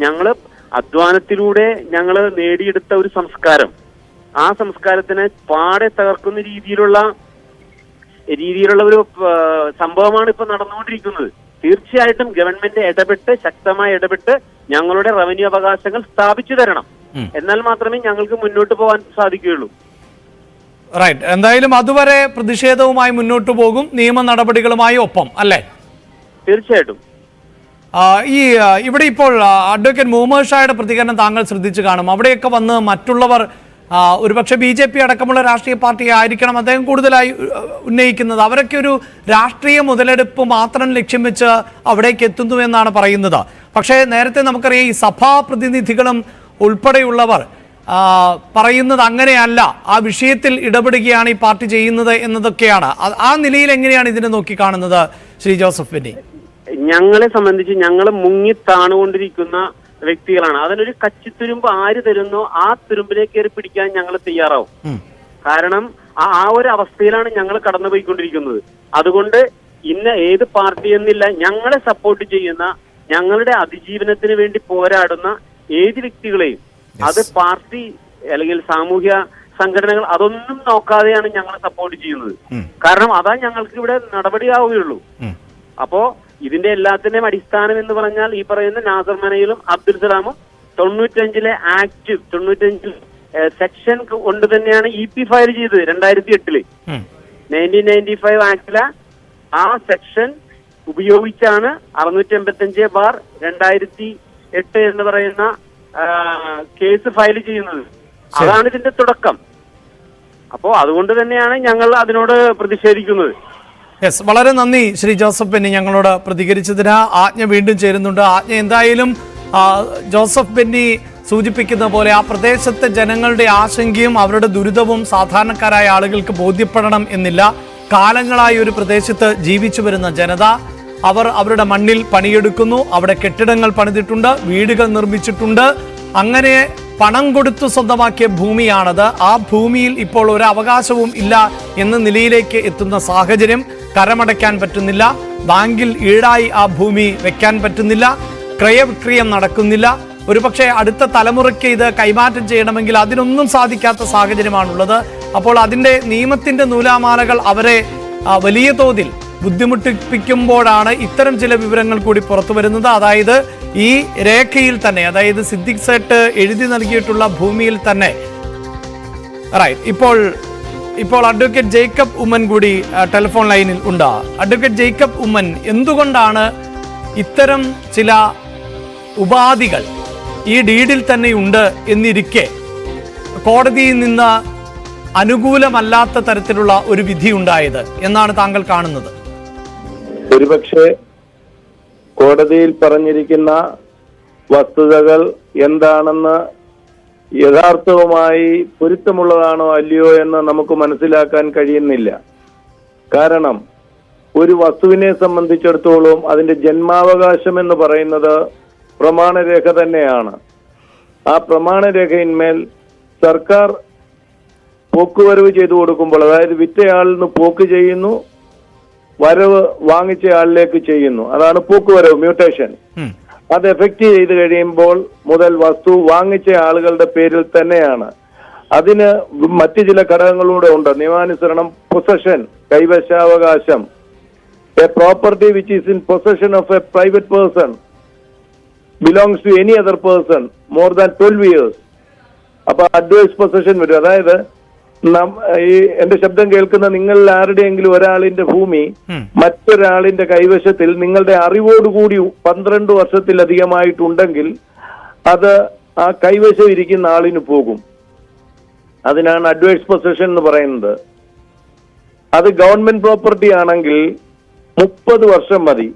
ഞങ്ങള് അധ്വാനത്തിലൂടെ ഞങ്ങള് നേടിയെടുത്ത ഒരു സംസ്കാരം, ആ സംസ്കാരത്തിനെ പാടെ തകർക്കുന്ന രീതിയിലുള്ള ഒരു സംഭവമാണ് ഇപ്പൊ നടന്നുകൊണ്ടിരിക്കുന്നത്. തീർച്ചയായിട്ടും ഗവൺമെന്റ് ശക്തമായി ഇടപെട്ട് ഞങ്ങളുടെ റവന്യൂ അവകാശങ്ങൾ സ്ഥാപിച്ചു തരണം. എന്നാൽ മാത്രമേ ഞങ്ങൾക്ക് മുന്നോട്ട് പോകാൻ സാധിക്കുകയുള്ളൂ. റൈറ്റ്, എന്തായാലും അതുവരെ പ്രതിഷേധവുമായി മുന്നോട്ട് പോകും, നിയമ നടപടികളുമായി ഒപ്പം, അല്ലേ? തീർച്ചയായിട്ടും. ഇവിടെ ഇപ്പോൾ അഡ്വക്കേറ്റ് മുഹമ്മദ് ഷായുടെ പ്രതികരണം താങ്കൾ ശ്രദ്ധിച്ചു കാണും. അവിടെയൊക്കെ വന്ന് മറ്റുള്ളവർ ഒരുപക്ഷെ BJP അടക്കമുള്ള രാഷ്ട്രീയ പാർട്ടി ആയിരിക്കണം അദ്ദേഹം കൂടുതലായി ഉന്നയിക്കുന്നത്. അവരൊക്കെ ഒരു രാഷ്ട്രീയ മുതലെടുപ്പ് മാത്രം ലക്ഷ്യം വെച്ച് അവിടേക്ക് എത്തുന്നു എന്നാണ് പറയുന്നത്. പക്ഷേ നേരത്തെ നമുക്കറിയാം ഈ സഭാ പ്രതിനിധികളും ഉൾപ്പെടെയുള്ളവർ പറയുന്നത് അങ്ങനെയല്ല, ആ വിഷയത്തിൽ ഇടപെടുകയാണ് ഈ പാർട്ടി ചെയ്യുന്നത് എന്നതൊക്കെയാണ്. ആ നിലയിൽ എങ്ങനെയാണ് ഇതിനെ നോക്കിക്കാണുന്നത് ശ്രീ ജോസഫ് ബെന്നി? ഞങ്ങളെ സംബന്ധിച്ച് ഞങ്ങൾ മുങ്ങി താണുകൊണ്ടിരിക്കുന്ന വ്യക്തികളാണ്. അതിനൊരു കച്ചിത്തുരുമ്പ് ആര് തരുന്നോ ആ തുരുമ്പിലേക്ക് കയറി പിടിക്കാൻ ഞങ്ങൾ തയ്യാറാവും. കാരണം ആ ഒരു അവസ്ഥയിലാണ് ഞങ്ങൾ കടന്നുപോയിക്കൊണ്ടിരിക്കുന്നത്. അതുകൊണ്ട് ഇന്ന ഏത് പാർട്ടി എന്നില്ല, ഞങ്ങളെ സപ്പോർട്ട് ചെയ്യുന്ന ഞങ്ങളുടെ അതിജീവനത്തിന് വേണ്ടി പോരാടുന്ന ഏത് വ്യക്തികളെയും അത് പാർട്ടി അല്ലെങ്കിൽ സാമൂഹ്യ സംഘടനകൾ അതൊന്നും നോക്കാതെയാണ് ഞങ്ങൾ സപ്പോർട്ട് ചെയ്യുന്നത്. കാരണം അതാ ഞങ്ങൾക്ക് ഇവിടെ നടപടിയാവുകയുള്ളൂ. അപ്പോ ഇതിന്റെ എല്ലാത്തിന്റെയും അടിസ്ഥാനം എന്ന് പറഞ്ഞാൽ ഈ പറയുന്ന നാസർ മനയിലും അബ്ദുൽ സലാമും 95 ആക്ട് 95 സെക്ഷൻ കൊണ്ട് തന്നെയാണ് EP ഫയൽ ചെയ്തത് 2008 1995 ആക്ടിലെ ആ സെക്ഷൻ ഉപയോഗിച്ചാണ് 685/2008 എന്ന് പറയുന്ന കേസ് ഫയൽ ചെയ്യുന്നത്. അതാണ് ഇതിന്റെ തുടക്കം. അപ്പോ അതുകൊണ്ട് തന്നെയാണ് ഞങ്ങൾ അതിനോട് പ്രതിഷേധിക്കുന്നത്. യെസ്, വളരെ നന്ദി ശ്രീ ജോസഫ് ബെന്നി ഞങ്ങളോട് പ്രതികരിച്ചതിന്. ആജ്ഞ വീണ്ടും ചേരുന്നുണ്ട്. ആജ്ഞ എന്തായാലും ജോസഫ് ബെന്നി സൂചിപ്പിക്കുന്ന പോലെ ആ പ്രദേശത്തെ ജനങ്ങളുടെ ആശങ്കയും അവരുടെ ദുരിതവും സാധാരണക്കാരായ ആളുകൾക്ക് ബോധ്യപ്പെടണം എന്നില്ല. കാലങ്ങളായി ഒരു പ്രദേശത്ത് ജീവിച്ചു വരുന്ന ജനത, അവർ അവരുടെ മണ്ണിൽ പണിയെടുക്കുന്നു, അവിടെ കെട്ടിടങ്ങൾ പണിതിട്ടുണ്ട്, വീടുകൾ നിർമ്മിച്ചിട്ടുണ്ട്. അങ്ങനെ പണം കൊടുത്തു സ്വന്തമാക്കിയ ഭൂമിയാണത്. ആ ഭൂമിയിൽ ഇപ്പോൾ ഒരു അവകാശവും ഇല്ല എന്ന നിലയിലേക്ക് എത്തുന്ന സാഹചര്യം. കരമടയ്ക്കാൻ പറ്റുന്നില്ല, ബാങ്കിൽ ഈടായി ആ ഭൂമി വെക്കാൻ പറ്റുന്നില്ല, ക്രയവിക്രയം നടക്കുന്നില്ല. ഒരുപക്ഷെ അടുത്ത തലമുറയ്ക്ക് ഇത് കൈമാറ്റം ചെയ്യണമെങ്കിൽ അതിനൊന്നും സാധിക്കാത്ത സാഹചര്യമാണുള്ളത്. അപ്പോൾ അതിൻ്റെ നിയമത്തിൻ്റെ നൂലാമാലകൾ അവരെ വലിയ തോതിൽ ബുദ്ധിമുട്ടിപ്പിക്കുമ്പോഴാണ് ഇത്തരം ചില വിവരങ്ങൾ കൂടി പുറത്തു വരുന്നത്. അതായത് ഈ രേഖയിൽ തന്നെ, അതായത് സിദ്ദിഖ് സേട്ട് എഴുതി നൽകിയിട്ടുള്ള ഭൂമിയിൽ തന്നെ ഇപ്പോൾ അഡ്വക്കേറ്റ് ജേക്കബ് ഉമ്മൻ കൂടി ടെലിഫോൺ ലൈനിൽ ഉണ്ട്. അഡ്വക്കേറ്റ് ജേക്കബ് ഉമ്മൻ, എന്തുകൊണ്ടാണ് ഇത്തരം ചില ഉപാധികൾ ഈ ഡീഡിൽ തന്നെ ഉണ്ട് എന്നിരിക്കെ കോടതിയിൽ നിന്ന് അനുകൂലമല്ലാത്ത തരത്തിലുള്ള ഒരു വിധി ഉണ്ടായത് എന്നാണ് താങ്കൾ കാണുന്നത്? ഒരുപക്ഷെ കോടതിയിൽ പറഞ്ഞിരിക്കുന്ന വസ്തുതകൾ എന്താണെന്ന് യഥാർത്ഥവുമായി പൊരുത്തമുള്ളതാണോ അല്ലയോ എന്ന് നമുക്ക് മനസ്സിലാക്കാൻ കഴിയുന്നില്ല. കാരണം ഒരു വസ്തുവിനെ സംബന്ധിച്ചിടത്തോളം അതിന്റെ ജന്മാവകാശം എന്ന് പറയുന്നത് പ്രമാണരേഖ തന്നെയാണ്. ആ പ്രമാണരേഖയിന്മേൽ സർക്കാർ പോക്കുവരവ് ചെയ്തു കൊടുക്കുമ്പോൾ, അതായത് വിറ്റയാളിൽ നിന്ന് പോക്ക് ചെയ്യുന്നു, വരവ് വാങ്ങിച്ച ആളിലേക്ക് ചെയ്യുന്നു, അതാണ് പോക്കുവരവ്, മ്യൂട്ടേഷൻ. അത് എഫക്റ്റ് ചെയ്ത് കഴിയുമ്പോൾ മുതൽ വസ്തു വാങ്ങിച്ച ആളുകളുടെ പേരിൽ തന്നെയാണ്. അതിന് മറ്റു ചില ഘടകങ്ങളൂടെ ഉണ്ട്. നിയമാനുസരണം പൊസഷൻ, കൈവശാവകാശം. A property which is in possession of a private person belongs to any other person more than 12 years. അപ്പൊ അഡ്വൈസ് പൊസഷൻ വരും. അതായത് ഈ എന്റെ ശബ്ദം കേൾക്കുന്ന നിങ്ങളിൽ ആരുടെയെങ്കിലും ഒരാളിന്റെ ഭൂമി മറ്റൊരാളിന്റെ കൈവശത്തിൽ നിങ്ങളുടെ അറിവോടുകൂടി 12 വർഷത്തിലധികമായിട്ടുണ്ടെങ്കിൽ അത് ആ കൈവശം ഇരിക്കുന്ന ആളിന് പോകും. അതിനാണ് അഡ്വൈസ് പൊസഷൻ എന്ന് പറയുന്നത്. അത് ഗവൺമെന്റ് പ്രോപ്പർട്ടി ആണെങ്കിൽ 30 വർഷം മതി.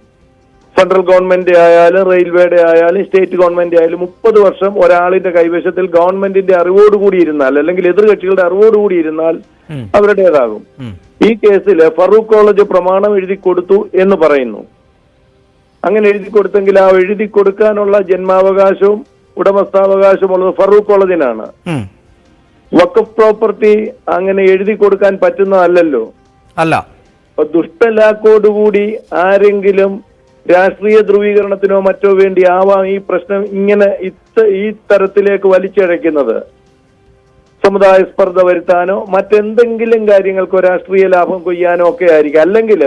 സെൻട്രൽ ഗവൺമെന്റ് ആയാലും റെയിൽവേയുടെ ആയാലും സ്റ്റേറ്റ് ഗവൺമെന്റ് ആയാലും 30 വർഷം ഒരാളിന്റെ കൈവശത്തിൽ ഗവൺമെന്റിന്റെ അറിവോടുകൂടി ഇരുന്നാൽ, അല്ലെങ്കിൽ എതിർകക്ഷികളുടെ അറിവോടുകൂടി ഇരുന്നാൽ അവരുടേതാകും. ഈ കേസിൽ ഫറൂഖ് കോളേജ് പ്രമാണം എഴുതി കൊടുത്തു എന്ന് പറയുന്നു. അങ്ങനെ എഴുതി കൊടുത്തെങ്കിൽ ആ എഴുതി കൊടുക്കാനുള്ള ജന്മാവകാശവും ഉടമസ്ഥാവകാശവും ഉള്ളത് ഫറൂഖ് കോളേജിനാണ്. വഖഫ് പ്രോപ്പർട്ടി അങ്ങനെ എഴുതി കൊടുക്കാൻ പറ്റുന്നതല്ലല്ലോ. അല്ല. ദുഷ്ടലാക്കോടുകൂടി ആരെങ്കിലും രാഷ്ട്രീയ ധ്രുവീകരണത്തിനോ മറ്റോ വേണ്ടി ആവാം ഈ പ്രശ്നം ഇങ്ങനെ ഈ തരത്തിലേക്ക് വലിച്ചഴയ്ക്കുന്നത്. സമുദായ സ്പർദ്ധ വരുത്താനോ മറ്റെന്തെങ്കിലും കാര്യങ്ങൾക്കോ രാഷ്ട്രീയ ലാഭം കൊയ്യാനോ ഒക്കെ ആയിരിക്കും. അല്ലെങ്കിൽ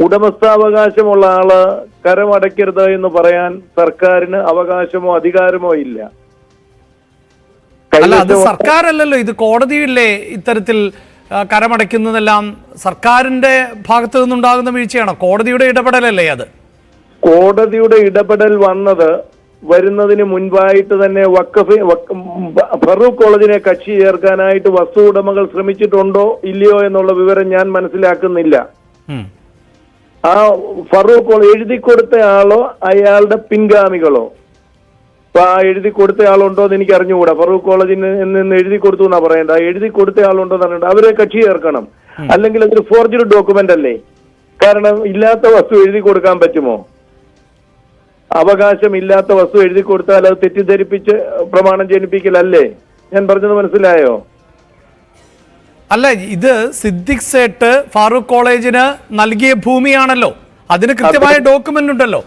ഉടമസ്ഥാവകാശമുള്ള ആള് കരമടയ്ക്കരുത് എന്ന് പറയാൻ സർക്കാരിന് അവകാശമോ അധികാരമോ ഇല്ല. അത് സർക്കാരല്ലല്ലോ, ഇത് കോടതിയില്ലേ ഇത്തരത്തിൽ കരമടയ്ക്കുന്നതെല്ലാം സർക്കാരിന്റെ ഭാഗത്തു നിന്നുണ്ടാകുന്ന വീഴ്ചയാണോ? കോടതിയുടെ ഇടപെടലല്ലേ അത്? കോടതിയുടെ ഇടപെടൽ വരുന്നതിന് മുൻപായിട്ട് തന്നെ ഫറൂഖ് കോളേജിനെ കക്ഷി ചേർക്കാനായിട്ട് വസ്തു ഉടമകൾ ശ്രമിച്ചിട്ടുണ്ടോ ഇല്ലയോ എന്നുള്ള വിവരം ഞാൻ മനസ്സിലാക്കുന്നില്ല. ആ ഫറൂഖ് കോളേജ് എഴുതി കൊടുത്ത ആളോ അയാളുടെ പിൻഗാമികളോ? അപ്പൊ ആ എഴുതി കൊടുത്ത ആളുണ്ടോ എന്ന് എനിക്ക് അറിഞ്ഞുകൂടാ. ഫറൂഖ് കോളേജിന് നിന്ന് എഴുതി കൊടുത്തു എന്നാ പറയണ്ട. എഴുതി കൊടുത്ത ആളുണ്ടോ എന്ന് പറഞ്ഞിട്ട് അവരെ കക്ഷി ചേർക്കണം. അല്ലെങ്കിൽ അതൊരു ഫോർജഡ് ഡോക്യുമെന്റ് അല്ലേ? കാരണം ഇല്ലാത്ത വസ്തു എഴുതി കൊടുക്കാൻ പറ്റുമോ? അവകാശം ഇല്ലാത്ത വസ്തു എഴുതി കൊടുത്താൽ അത് തെറ്റിദ്ധരിപ്പിച്ച് പ്രമാണം ജനിപ്പിക്കലല്ലേ? ഞാൻ പറഞ്ഞത് മനസ്സിലായോ? അല്ല, ഇത് സിദ്ദിഖ് സേട്ട് ഫാറൂഖ് കോളേജിന് നൽകിയ ഭൂമിയാണല്ലോ. അതിന് കൃത്യമായ ഡോക്യുമെന്റ് ഉണ്ടല്ലോ.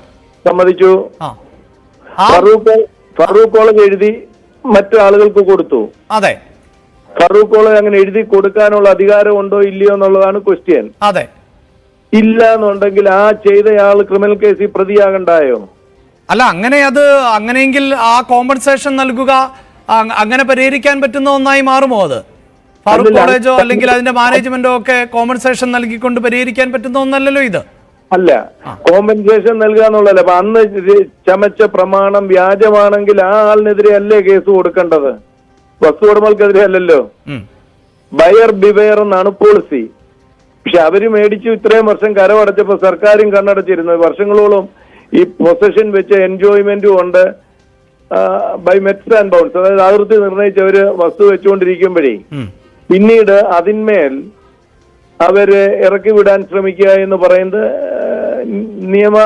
സമ്മതിച്ചു. ഫറൂഖ് കോളേജ് എഴുതി മറ്റു ആളുകൾക്ക് കൊടുത്തു. അതെ. ഫറൂഖ് കോളേജ് അങ്ങനെ എഴുതി കൊടുക്കാനുള്ള അധികാരം ഉണ്ടോ ഇല്ലയോ എന്നുള്ളതാണ് ക്വസ്റ്റ്യൻ. അതെ. ഇല്ല എന്നുണ്ടെങ്കിൽ ആ ചെയ്തയാൾ ക്രിമിനൽ കേസിൽ പ്രതിയാകണ്ടായോ? അല്ല, അങ്ങനെയെങ്കിൽ ആ കോമ്പൻസേഷൻ നൽകുക അങ്ങനെ പരിഹരിക്കാൻ പറ്റുന്ന ഒന്നായി മാറുമോ അത്? ഫറൂഖ് കോളേജോ അല്ലെങ്കിൽ അതിന്റെ മാനേജ്മെന്റോ ഒക്കെ കോമ്പൻസേഷൻ നൽകിക്കൊണ്ട് പരിഹരിക്കാൻ പറ്റുന്ന ഒന്നല്ലല്ലോ ഇത്. അല്ല, കോമ്പൻസേഷൻ നൽകുക എന്നുള്ളതല്ല. അപ്പൊ അന്ന് ചമച്ച പ്രമാണം വ്യാജമാണെങ്കിൽ ആ ആളിനെതിരെ അല്ലേ കേസ് കൊടുക്കേണ്ടത്? വസ്തു ഉടമകൾക്കെതിരെ അല്ലല്ലോ. ബയർ ബിവെയർ എന്നാണ് പോളിസി. പക്ഷെ അവര് മേടിച്ചു ഇത്രയും വർഷം കരമടച്ചപ്പോ സർക്കാരും കണ്ണടച്ചിരുന്നത്. വർഷങ്ങളോളം ഈ പൊസഷൻ വെച്ച് എൻജോയ്മെന്റും ഉണ്ട്. ബൈ മെറ്റ്സ് ആൻഡ് ബൗണ്ട്സ്, അതായത് അതിർത്തി നിർണയിച്ചവര് വസ്തു വെച്ചുകൊണ്ടിരിക്കുമ്പോഴേ പിന്നീട് അതിന്മേൽ അവര് ഇറക്കി വിടാൻ ശ്രമിക്കുക എന്ന് പറയുന്നത് നിയമ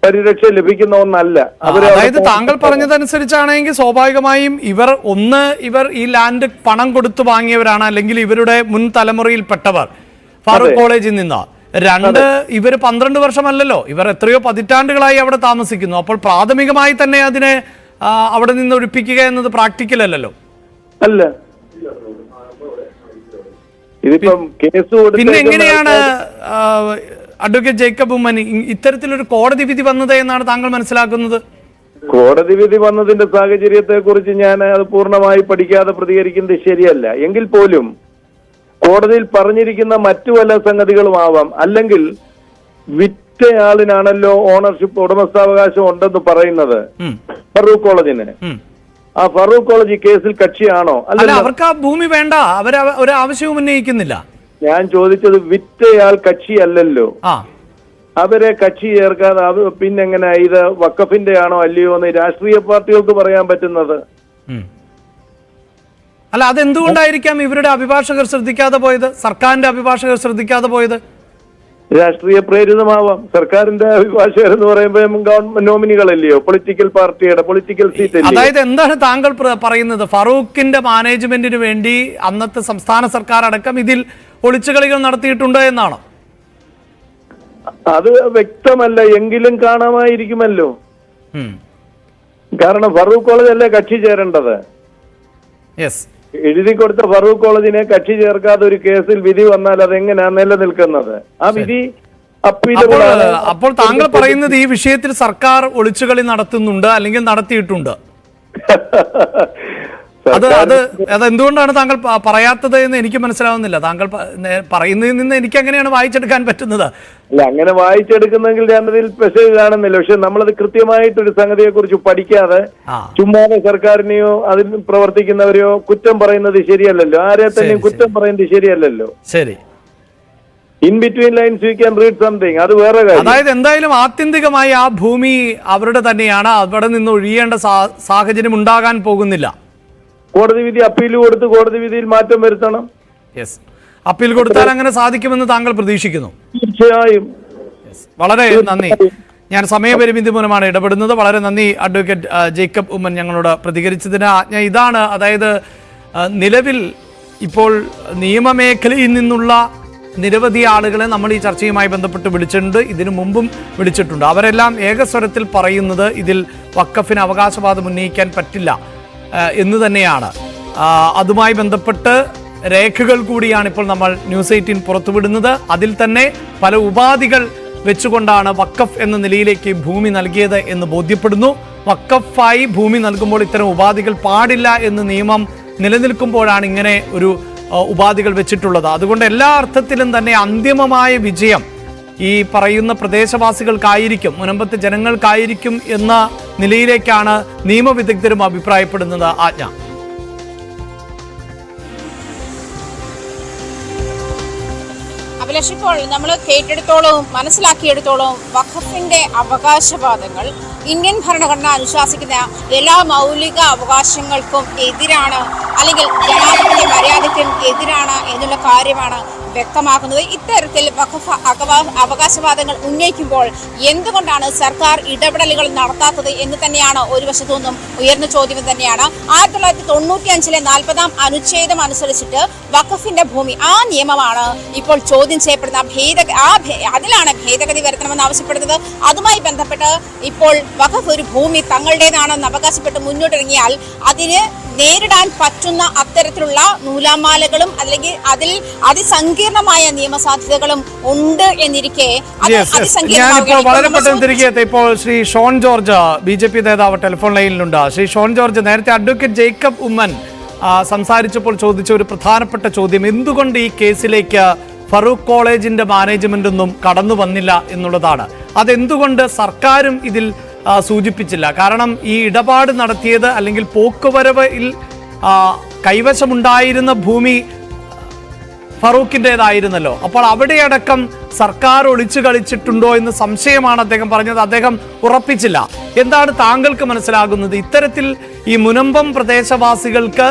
പരിരക്ഷ ലഭിക്കുന്ന ഒന്നല്ല. അതായത് താങ്കൾ പറഞ്ഞതനുസരിച്ചാണെങ്കിൽ സ്വാഭാവികമായും ഇവർ ഈ ലാൻഡ് പണം കൊടുത്തു വാങ്ങിയവരാണ്, അല്ലെങ്കിൽ ഇവരുടെ മുൻ തലമുറയിൽപ്പെട്ടവർ ഫാറൂഖ് കോളേജിൽ നിന്ന്. രണ്ട്, ഇവർ 12 വർഷമല്ലല്ലോ, ഇവർ എത്രയോ പതിറ്റാണ്ടുകളായി അവിടെ താമസിക്കുന്നു. അപ്പോൾ പ്രാഥമികമായി തന്നെ അതിനെ അവിടെ നിന്ന് ഒഴിപ്പിക്കുക എന്നത് പ്രാക്ടിക്കൽ അല്ലല്ലോ. അല്ല, പിന്നെ എങ്ങനെയാണ് അഡ്വക്കേറ്റ് ജേക്കബ് ഉമ്മൻ ഇത്തരത്തിലൊരു കോടതി വിധി വന്നത് എന്നാണ് താങ്കൾ മനസ്സിലാക്കുന്നത്? കോടതി വിധി വന്നതിന്റെ സാഹചര്യത്തെ കുറിച്ച് ഞാൻ അത് പൂർണ്ണമായി പഠിക്കാതെ പ്രതികരിക്കുന്നത് ശരിയല്ല. എങ്കിൽ പോലും കോടതിയിൽ പറഞ്ഞിരിക്കുന്ന മറ്റു വല്ല സംഗതികളും ആവാം. അല്ലെങ്കിൽ വിറ്റയാളിനാണല്ലോ ഓണർഷിപ്പ്, ഉടമസ്ഥാവകാശം ഉണ്ടെന്ന് പറയുന്നത് ഫറൂഖ് കോളേജിന്. ആ ഫറൂഖ് കോളേജ് കേസിൽ കക്ഷിയാണോ? അല്ല, അവർക്ക് ആ ഭൂമി വേണ്ട, അവർ ഒരു ആവശ്യവും ഉന്നയിക്കുന്നില്ല. ഞാൻ ചോദിച്ചത് വിറ്റയാൾ കക്ഷിയല്ലല്ലോ. അവരെ കക്ഷി ചേർക്കാതെ പിന്നെങ്ങനെ ഇത് വഖഫിന്റെ ആണോ അല്ലയോ എന്ന് രാഷ്ട്രീയ പാർട്ടികൾക്ക് പറയാൻ പറ്റുന്നത്? അല്ല, അതെന്തുകൊണ്ടായിരിക്കാം ഇവരുടെ അഭിഭാഷകർ ശ്രദ്ധിക്കാതെ പോയത്, സർക്കാരിന്റെ അഭിഭാഷകർ ശ്രദ്ധിക്കാതെ പോയത്? രാഷ്ട്രീയ പ്രേരിതമാവാം. സർക്കാരിന്റെ അഭിഭാഷകർ എന്ന് പറയുമ്പോൾ ഗവൺമെന്റ് നോമിനികളല്ലയോ, പൊളിറ്റിക്കൽ പാർട്ടിയുടെ പൊളിറ്റിക്കൽ സീറ്റ്. അതായത് എന്താണ് താങ്കൾ പറയുന്നത്? ഫറൂഖിന്റെ മാനേജ്മെന്റിന് വേണ്ടി അന്നത്തെ സംസ്ഥാന സർക്കാർ അടക്കം ഇതിൽ ഒളിച്ചുകളികൾ നടത്തിയിട്ടുണ്ട് എന്നാണ്? അത് വ്യക്തമല്ല, എങ്കിലും കാണാമായിരിക്കുമല്ലോ. കാരണം ഫറൂഖ് കോളേജ് അല്ലേ കക്ഷി ചേരേണ്ടത്. എഴുതി കൊടുത്ത ഫറൂഖ് കോളേജിനെ കക്ഷി ചേർക്കാതെ ഒരു കേസിൽ വിധി വന്നാൽ അതെങ്ങനെയാ നിലനിൽക്കുന്നത്? ആ വിധി അപ്പീലബിൾ ആണ്. അപ്പോൾ താങ്കൾ പറയുന്നത് ഈ വിഷയത്തിൽ സർക്കാർ ഒളിച്ചുകളി നടത്തുന്നുണ്ട്, അല്ലെങ്കിൽ നടത്തിയിട്ടുണ്ട്. അതെന്തുകൊണ്ടാണ് താങ്കൾ പറയാത്തത് എന്ന് എനിക്ക് മനസ്സിലാവുന്നില്ല. താങ്കൾ പറയുന്നതിൽ നിന്ന് എനിക്ക് എങ്ങനെയാണ് വായിച്ചെടുക്കാൻ പറ്റുന്നത്? അല്ല, അങ്ങനെ വായിച്ചെടുക്കുന്നെങ്കിൽ ഞാനതിൽ പെശക് കാണുന്നില്ല. പക്ഷെ നമ്മളത് കൃത്യമായിട്ടൊരു സംഗതിയെ കുറിച്ച് പഠിക്കാതെ ചുമ്മാതെ സർക്കാരിനെയോ അതിൽ പ്രവർത്തിക്കുന്നവരെയോ കുറ്റം പറയുന്നത് ശരിയല്ലല്ലോ. ആരെ തന്നെയും കുറ്റം പറയുന്നത് ശരിയല്ലല്ലോ. ശരി, in between lines you can read something, അത് വേറെ കാര്യം. അതായത് എന്തായാലും ആത്യന്തികമായി ആ ഭൂമി അവരുടെ തന്നെയാണ്, അവിടെ നിന്ന് ഒഴിയേണ്ട സാഹചര്യം ഉണ്ടാകാൻ പോകുന്നില്ല. കോടതി വിധി അപ്പീൽ കൊടുത്ത് കോടതി വിധിയിൽ മാറ്റം വരുത്തണം. അപ്പീൽ കൊടുത്താൽ അങ്ങനെ സാധിക്കുമെന്ന് താങ്കൾ പ്രതീക്ഷിക്കുന്നു? തീർച്ചയായും. വളരെ നന്ദി. ഞാൻ സമയപരിമിതി മൂലമാണ് ഇടപെടുന്നത്. വളരെ നന്ദി അഡ്വക്കേറ്റ് ജേക്കബ് ഉമ്മൻ ഞങ്ങളോട് പ്രതികരിച്ചതിന്. ആജ്ഞ ഇതാണ്, അതായത് നിലവിൽ ഇപ്പോൾ നിയമമേഖലയിൽ നിന്നുള്ള നിരവധി ആളുകളെ നമ്മൾ ഈ ചർച്ചയുമായി ബന്ധപ്പെട്ട് വിളിച്ചിട്ടുണ്ട്, ഇതിനു മുമ്പും വിളിച്ചിട്ടുണ്ട്. അവരെല്ലാം ഏകസ്വരത്തിൽ പറയുന്നത് ഇതിൽ വഖഫിന് അവകാശവാദം ഉന്നയിക്കാൻ പറ്റില്ല എന്ന് തന്നെയാണ്. അതുമായി ബന്ധപ്പെട്ട് രേഖകൾ കൂടിയാണ് ഇപ്പോൾ നമ്മൾ ന്യൂസ് 18 പുറത്തുവിടുന്നത്. അതിൽ തന്നെ പല ഉപാധികൾ വെച്ചുകൊണ്ടാണ് വഖഫ് എന്ന നിലയിലേക്ക് ഭൂമി നൽകിയത് എന്ന് ബോധ്യപ്പെടുന്നു. വഖഫായി ഭൂമി നൽകുമ്പോൾ ഇത്തരം ഉപാധികൾ പാടില്ല എന്ന് നിയമം നിലനിൽക്കുമ്പോഴാണ് ഇങ്ങനെ ഒരു ഉപാധികൾ വെച്ചിട്ടുള്ളത്. അതുകൊണ്ട് എല്ലാ അർത്ഥത്തിലും തന്നെ അന്തിമമായ വിജയം ഈ പറയുന്ന പ്രദേശവാസികൾക്കായിരിക്കും, മുനമ്പത്തെ ജനങ്ങൾക്കായിരിക്കും എന്ന നിലയിലേക്കാണ് നിയമവിദഗ്ധരും അഭിപ്രായപ്പെടുന്നത്. ആജ്ഞ. അഭിലാഷ്, ഇപ്പോൾ നമ്മൾ കേട്ടെടുത്തോളം മനസ്സിലാക്കിയെടുത്തോളം വഖഫിന്റെ അവകാശവാദങ്ങൾ ഇന്ത്യൻ ഭരണഘടന അനുശാസിക്കുന്ന എല്ലാ മൗലിക അവകാശങ്ങൾക്കും എതിരാണ് അല്ലെങ്കിൽ ജനാധിപത്യ മര്യാദയ്ക്കും എതിരാണ് എന്നുള്ള കാര്യമാണ് വ്യക്തമാക്കുന്നത്. ഇത്തരത്തിൽ വഖഫ് അവകാശവാദങ്ങൾ ഉന്നയിക്കുമ്പോൾ എന്തുകൊണ്ടാണ് സർക്കാർ ഇടപെടലുകൾ നടത്താത്തത് എന്ന് തന്നെയാണ് ഒരു വശത്തു നിന്നും ഉയർന്ന ചോദ്യം തന്നെയാണ്. 1995 40ാം അനുച്ഛേദം അനുസരിച്ചിട്ട് വഖഫിന്റെ ഭൂമി ആ നിയമമാണ് ഇപ്പോൾ ചോദ്യം ചെയ്യപ്പെടുന്ന അതിലാണ് ഭേദഗതി വരുത്തണമെന്ന് ആവശ്യപ്പെടുന്നത്. അതുമായി ബന്ധപ്പെട്ട് ഇപ്പോൾ വഖഫ് ഒരു ഭൂമി തങ്ങളുടേതാണെന്ന് അവകാശപ്പെട്ട് മുന്നോട്ടിറങ്ങിയാൽ അതിന് നേരിടാൻ പറ്റുന്ന അത്തരത്തിലുള്ള നൂലാമാലകളും അല്ലെങ്കിൽ അതിൽ അതിസങ്കീർണമായ നിയമസാധ്യതകളും ഉണ്ട് എന്നിരിക്കെ ഞാനിപ്പോൾ വളരെ പെട്ടെന്ന് തിരികെ ഇപ്പോൾ ശ്രീ ഷോൺ ജോർജ് BJP നേതാവ് ടെലിഫോൺ ലൈനിലുണ്ട്. ശ്രീ ഷോൺ ജോർജ്, നേരത്തെ അഡ്വക്കേറ്റ് ജേക്കബ് ഉമ്മൻ സംസാരിച്ചപ്പോൾ ചോദിച്ച ഒരു പ്രധാനപ്പെട്ട ചോദ്യം, എന്തുകൊണ്ട് ഈ കേസിലേക്ക് ഫറൂഖ് കോളേജിന്റെ മാനേജ്മെന്റൊന്നും കടന്നു വന്നില്ല എന്നുള്ളതാണ്. അതെന്തുകൊണ്ട് സർക്കാരും ഇതിൽ സൂചിപ്പിച്ചില്ല? കാരണം ഈ ഇടപാട് നടത്തിയത് അല്ലെങ്കിൽ പോക്കുവരവിൽ കൈവശമുണ്ടായിരുന്ന ഭൂമി ഫറൂഖിൻ്റെതായിരുന്നല്ലോ. അപ്പോൾ അവിടെയടക്കം സർക്കാർ ഒളിച്ചു കളിച്ചിട്ടുണ്ടോ എന്ന് സംശയമാണ് അദ്ദേഹം പറഞ്ഞത്. അദ്ദേഹം ഉറപ്പിച്ചില്ല. എന്താണ് താങ്കൾക്ക് മനസ്സിലാകുന്നത്? ഇത്തരത്തിൽ ഈ മുനമ്പം പ്രദേശവാസികൾക്ക്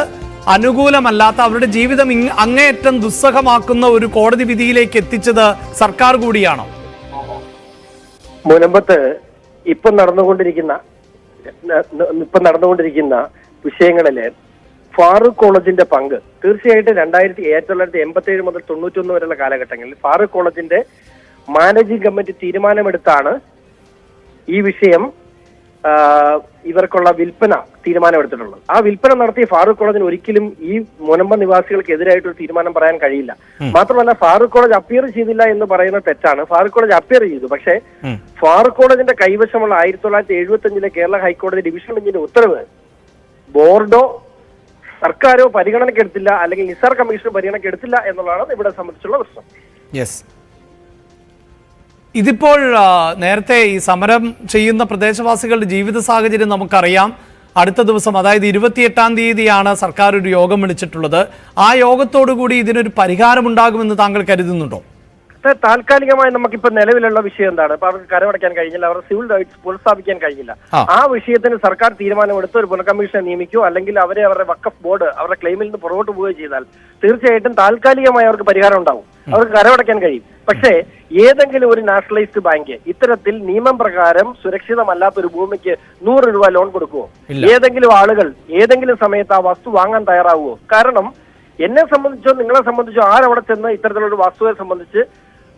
അനുകൂലമല്ലാത്ത അവരുടെ ജീവിതം അങ്ങേയറ്റം ദുസ്സഹമാക്കുന്ന ഒരു കോടതി വിധിയിലേക്ക് എത്തിച്ചത് സർക്കാർ കൂടിയാണോ? മുനമ്പത്ത് ഇപ്പം നടന്നുകൊണ്ടിരിക്കുന്ന വിഷയങ്ങളില് ഫാറൂഖ് കോളേജിന്റെ പങ്ക് തീർച്ചയായിട്ടും 1987 മുതൽ 91 വരെയുള്ള കാലഘട്ടങ്ങളിൽ ഫാറൂഖ് കോളേജിന്റെ മാനേജിംഗ് കമ്മിറ്റി തീരുമാനമെടുത്താണ് ഈ വിഷയം ഇവർക്കുള്ള വിൽപ്പന തീരുമാനമെടുത്തിട്ടുള്ളത്. ആ വിൽപ്പന നടത്തിയ ഫാറൂഖ് കോളേജിന് ഒരിക്കലും ഈ മുനമ്പ നിവാസികൾക്ക് എതിരായിട്ടൊരു തീരുമാനം പറയാൻ കഴിയില്ല. മാത്രമല്ല ഫാറൂഖ് കോളേജ് അപ്പിയർ ചെയ്തില്ല എന്ന് പറയുന്ന തെറ്റാണ്. ഫാറൂഖ് കോളേജ് അപ്പിയർ ചെയ്തു. പക്ഷേ ഫാറൂഖ് കോളേജിന്റെ കൈവശമുള്ള 1975 കേരള ഹൈക്കോടതി ഡിവിഷൻ ബെഞ്ചിന്റെ ഉത്തരവ് ബോർഡോ സർക്കാരോ പരിഗണനയ്ക്കെടുത്തില്ല, അല്ലെങ്കിൽ നിസാർ കമ്മീഷൻ പരിഗണനയ്ക്കെടുത്തില്ല എന്നുള്ളതാണ് ഇവിടെ സംബന്ധിച്ചുള്ള പ്രശ്നം. ഇതിപ്പോൾ നേരത്തെ ഈ സമരം ചെയ്യുന്ന പ്രദേശവാസികളുടെ ജീവിത സാഹചര്യം നമുക്കറിയാം. അടുത്ത ദിവസം, അതായത് 28-ാം തീയതിയാണ് സർക്കാർ ഒരു യോഗം വിളിച്ചിട്ടുള്ളത്. ആ യോഗത്തോടു കൂടി ഇതിനൊരു പരിഹാരമുണ്ടാകുമെന്ന് താങ്കൾ കരുതുന്നുണ്ടോ? താൽക്കാലികമായി നമുക്കിപ്പോ നിലവിലുള്ള വിഷയം എന്താണ്? ഇപ്പൊ അവർക്ക് കരമടയ്ക്കാൻ കഴിഞ്ഞില്ല, അവരുടെ സിവിൽ റൈറ്റ്സ് പുനഃസ്ഥാപിക്കാൻ കഴിഞ്ഞില്ല. ആ വിഷയത്തിന് സർക്കാർ തീരുമാനമെടുത്ത് ഒരു പുനഃകമ്മീഷനെ നിയമിക്കുകയോ അല്ലെങ്കിൽ അവരുടെ വഖഫ് ബോർഡ് അവരുടെ ക്ലെയിമിൽ നിന്ന് പുറകോട്ട് പോവുകയോ ചെയ്താൽ തീർച്ചയായിട്ടും താൽക്കാലികമായി അവർക്ക് പരിഹാരം ഉണ്ടാവും, അവർക്ക് കരമടയ്ക്കാൻ കഴിയും. പക്ഷേ ഏതെങ്കിലും ഒരു നാഷണലൈസ്ഡ് ബാങ്ക് ഇത്തരത്തിൽ നിയമം പ്രകാരം സുരക്ഷിതമല്ലാത്തൊരു ഭൂമിക്ക് 100 രൂപ ലോൺ കൊടുക്കുവോ? ഏതെങ്കിലും ആളുകൾ ഏതെങ്കിലും സമയത്ത് ആ വസ്തു വാങ്ങാൻ തയ്യാറാവുമോ? കാരണം എന്നെ സംബന്ധിച്ചോ നിങ്ങളെ സംബന്ധിച്ചോ ആരവിടെ ചെന്ന് ഇത്തരത്തിലുള്ള വസ്തുവിനെ സംബന്ധിച്ച്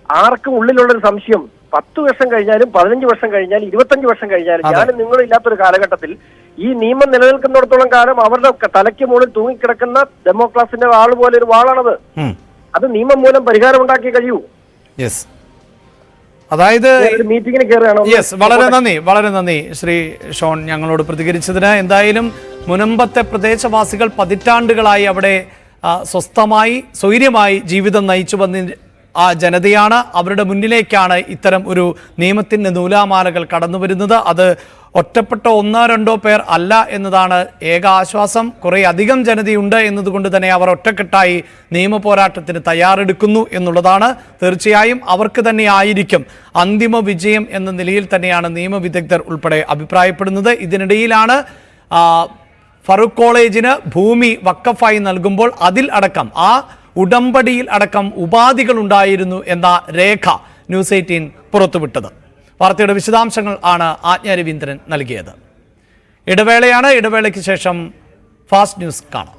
ആർക്കും ഉള്ളിലുള്ളൊരു സംശയം 10 വർഷം കഴിഞ്ഞാലും 15 വർഷം കഴിഞ്ഞാലും 25 വർഷം കഴിഞ്ഞാലും ഞാനും നിങ്ങളും ഇല്ലാത്തൊരു കാലഘട്ടത്തിൽ ഈ നിയമം നിലനിൽക്കുന്നിടത്തോളം കാലം അവരുടെ തലയ്ക്ക് മുകളിൽ തൂങ്ങിക്കിടക്കുന്ന ഡെമോക്രാസിന്റെ വാൾ പോലെ ഒരു വാളാണത്. അത് നിയമം മൂലം പരിഹാരം ഉണ്ടാക്കി കഴിയൂ. അതായത് മീറ്റിംഗിന് കയറുകയാണോ? വളരെ നന്ദി ശ്രീ ഷോൺ ഞങ്ങളോട് പ്രതികരിച്ചതിന്. എന്തായാലും മുനമ്പത്തെ പ്രദേശവാസികൾ പതിറ്റാണ്ടുകളായി അവിടെ സ്വസ്ഥമായി സ്വൈര്യമായി ജീവിതം നയിച്ചു വന്ന ആ ജനതയാണ്. അവരുടെ മുന്നിലേക്കാണ് ഇത്തരം ഒരു നിയമത്തിൻ്റെ നൂലാമാലകൾ കടന്നു വരുന്നത്. അത് ഒറ്റപ്പെട്ട 1-2 പേർ അല്ല എന്നതാണ് ഏക ആശ്വാസം. കുറേ അധികം ജനതയുണ്ട് എന്നതുകൊണ്ട് തന്നെ അവർ ഒറ്റക്കെട്ടായി നിയമ പോരാട്ടത്തിന് തയ്യാറെടുക്കുന്നു എന്നുള്ളതാണ്. തീർച്ചയായും അവർക്ക് തന്നെ ആയിരിക്കും അന്തിമ വിജയം എന്ന നിലയിൽ തന്നെയാണ് നിയമവിദഗ്ധർ ഉൾപ്പെടെ അഭിപ്രായപ്പെടുന്നത്. ഇതിനിടയിലാണ് ഫറൂഖ് കോളേജിന് ഭൂമി വഖഫായി നൽകുമ്പോൾ അതിൽ അടക്കം ആ ഉടമ്പടിയിൽ അടക്കം ഉപാധികൾ ഉണ്ടായിരുന്നു എന്ന രേഖ ന്യൂസ് 18 പുറത്തുവിട്ടത്. വാർത്തയുടെ വിശദാംശങ്ങൾ ആണ് ആജ്ഞ രവീന്ദ്രൻ നൽകിയത്. ഇടവേളയാണ്. ഇടവേളയ്ക്ക് ശേഷം ഫാസ്റ്റ് ന്യൂസ് കാണാം.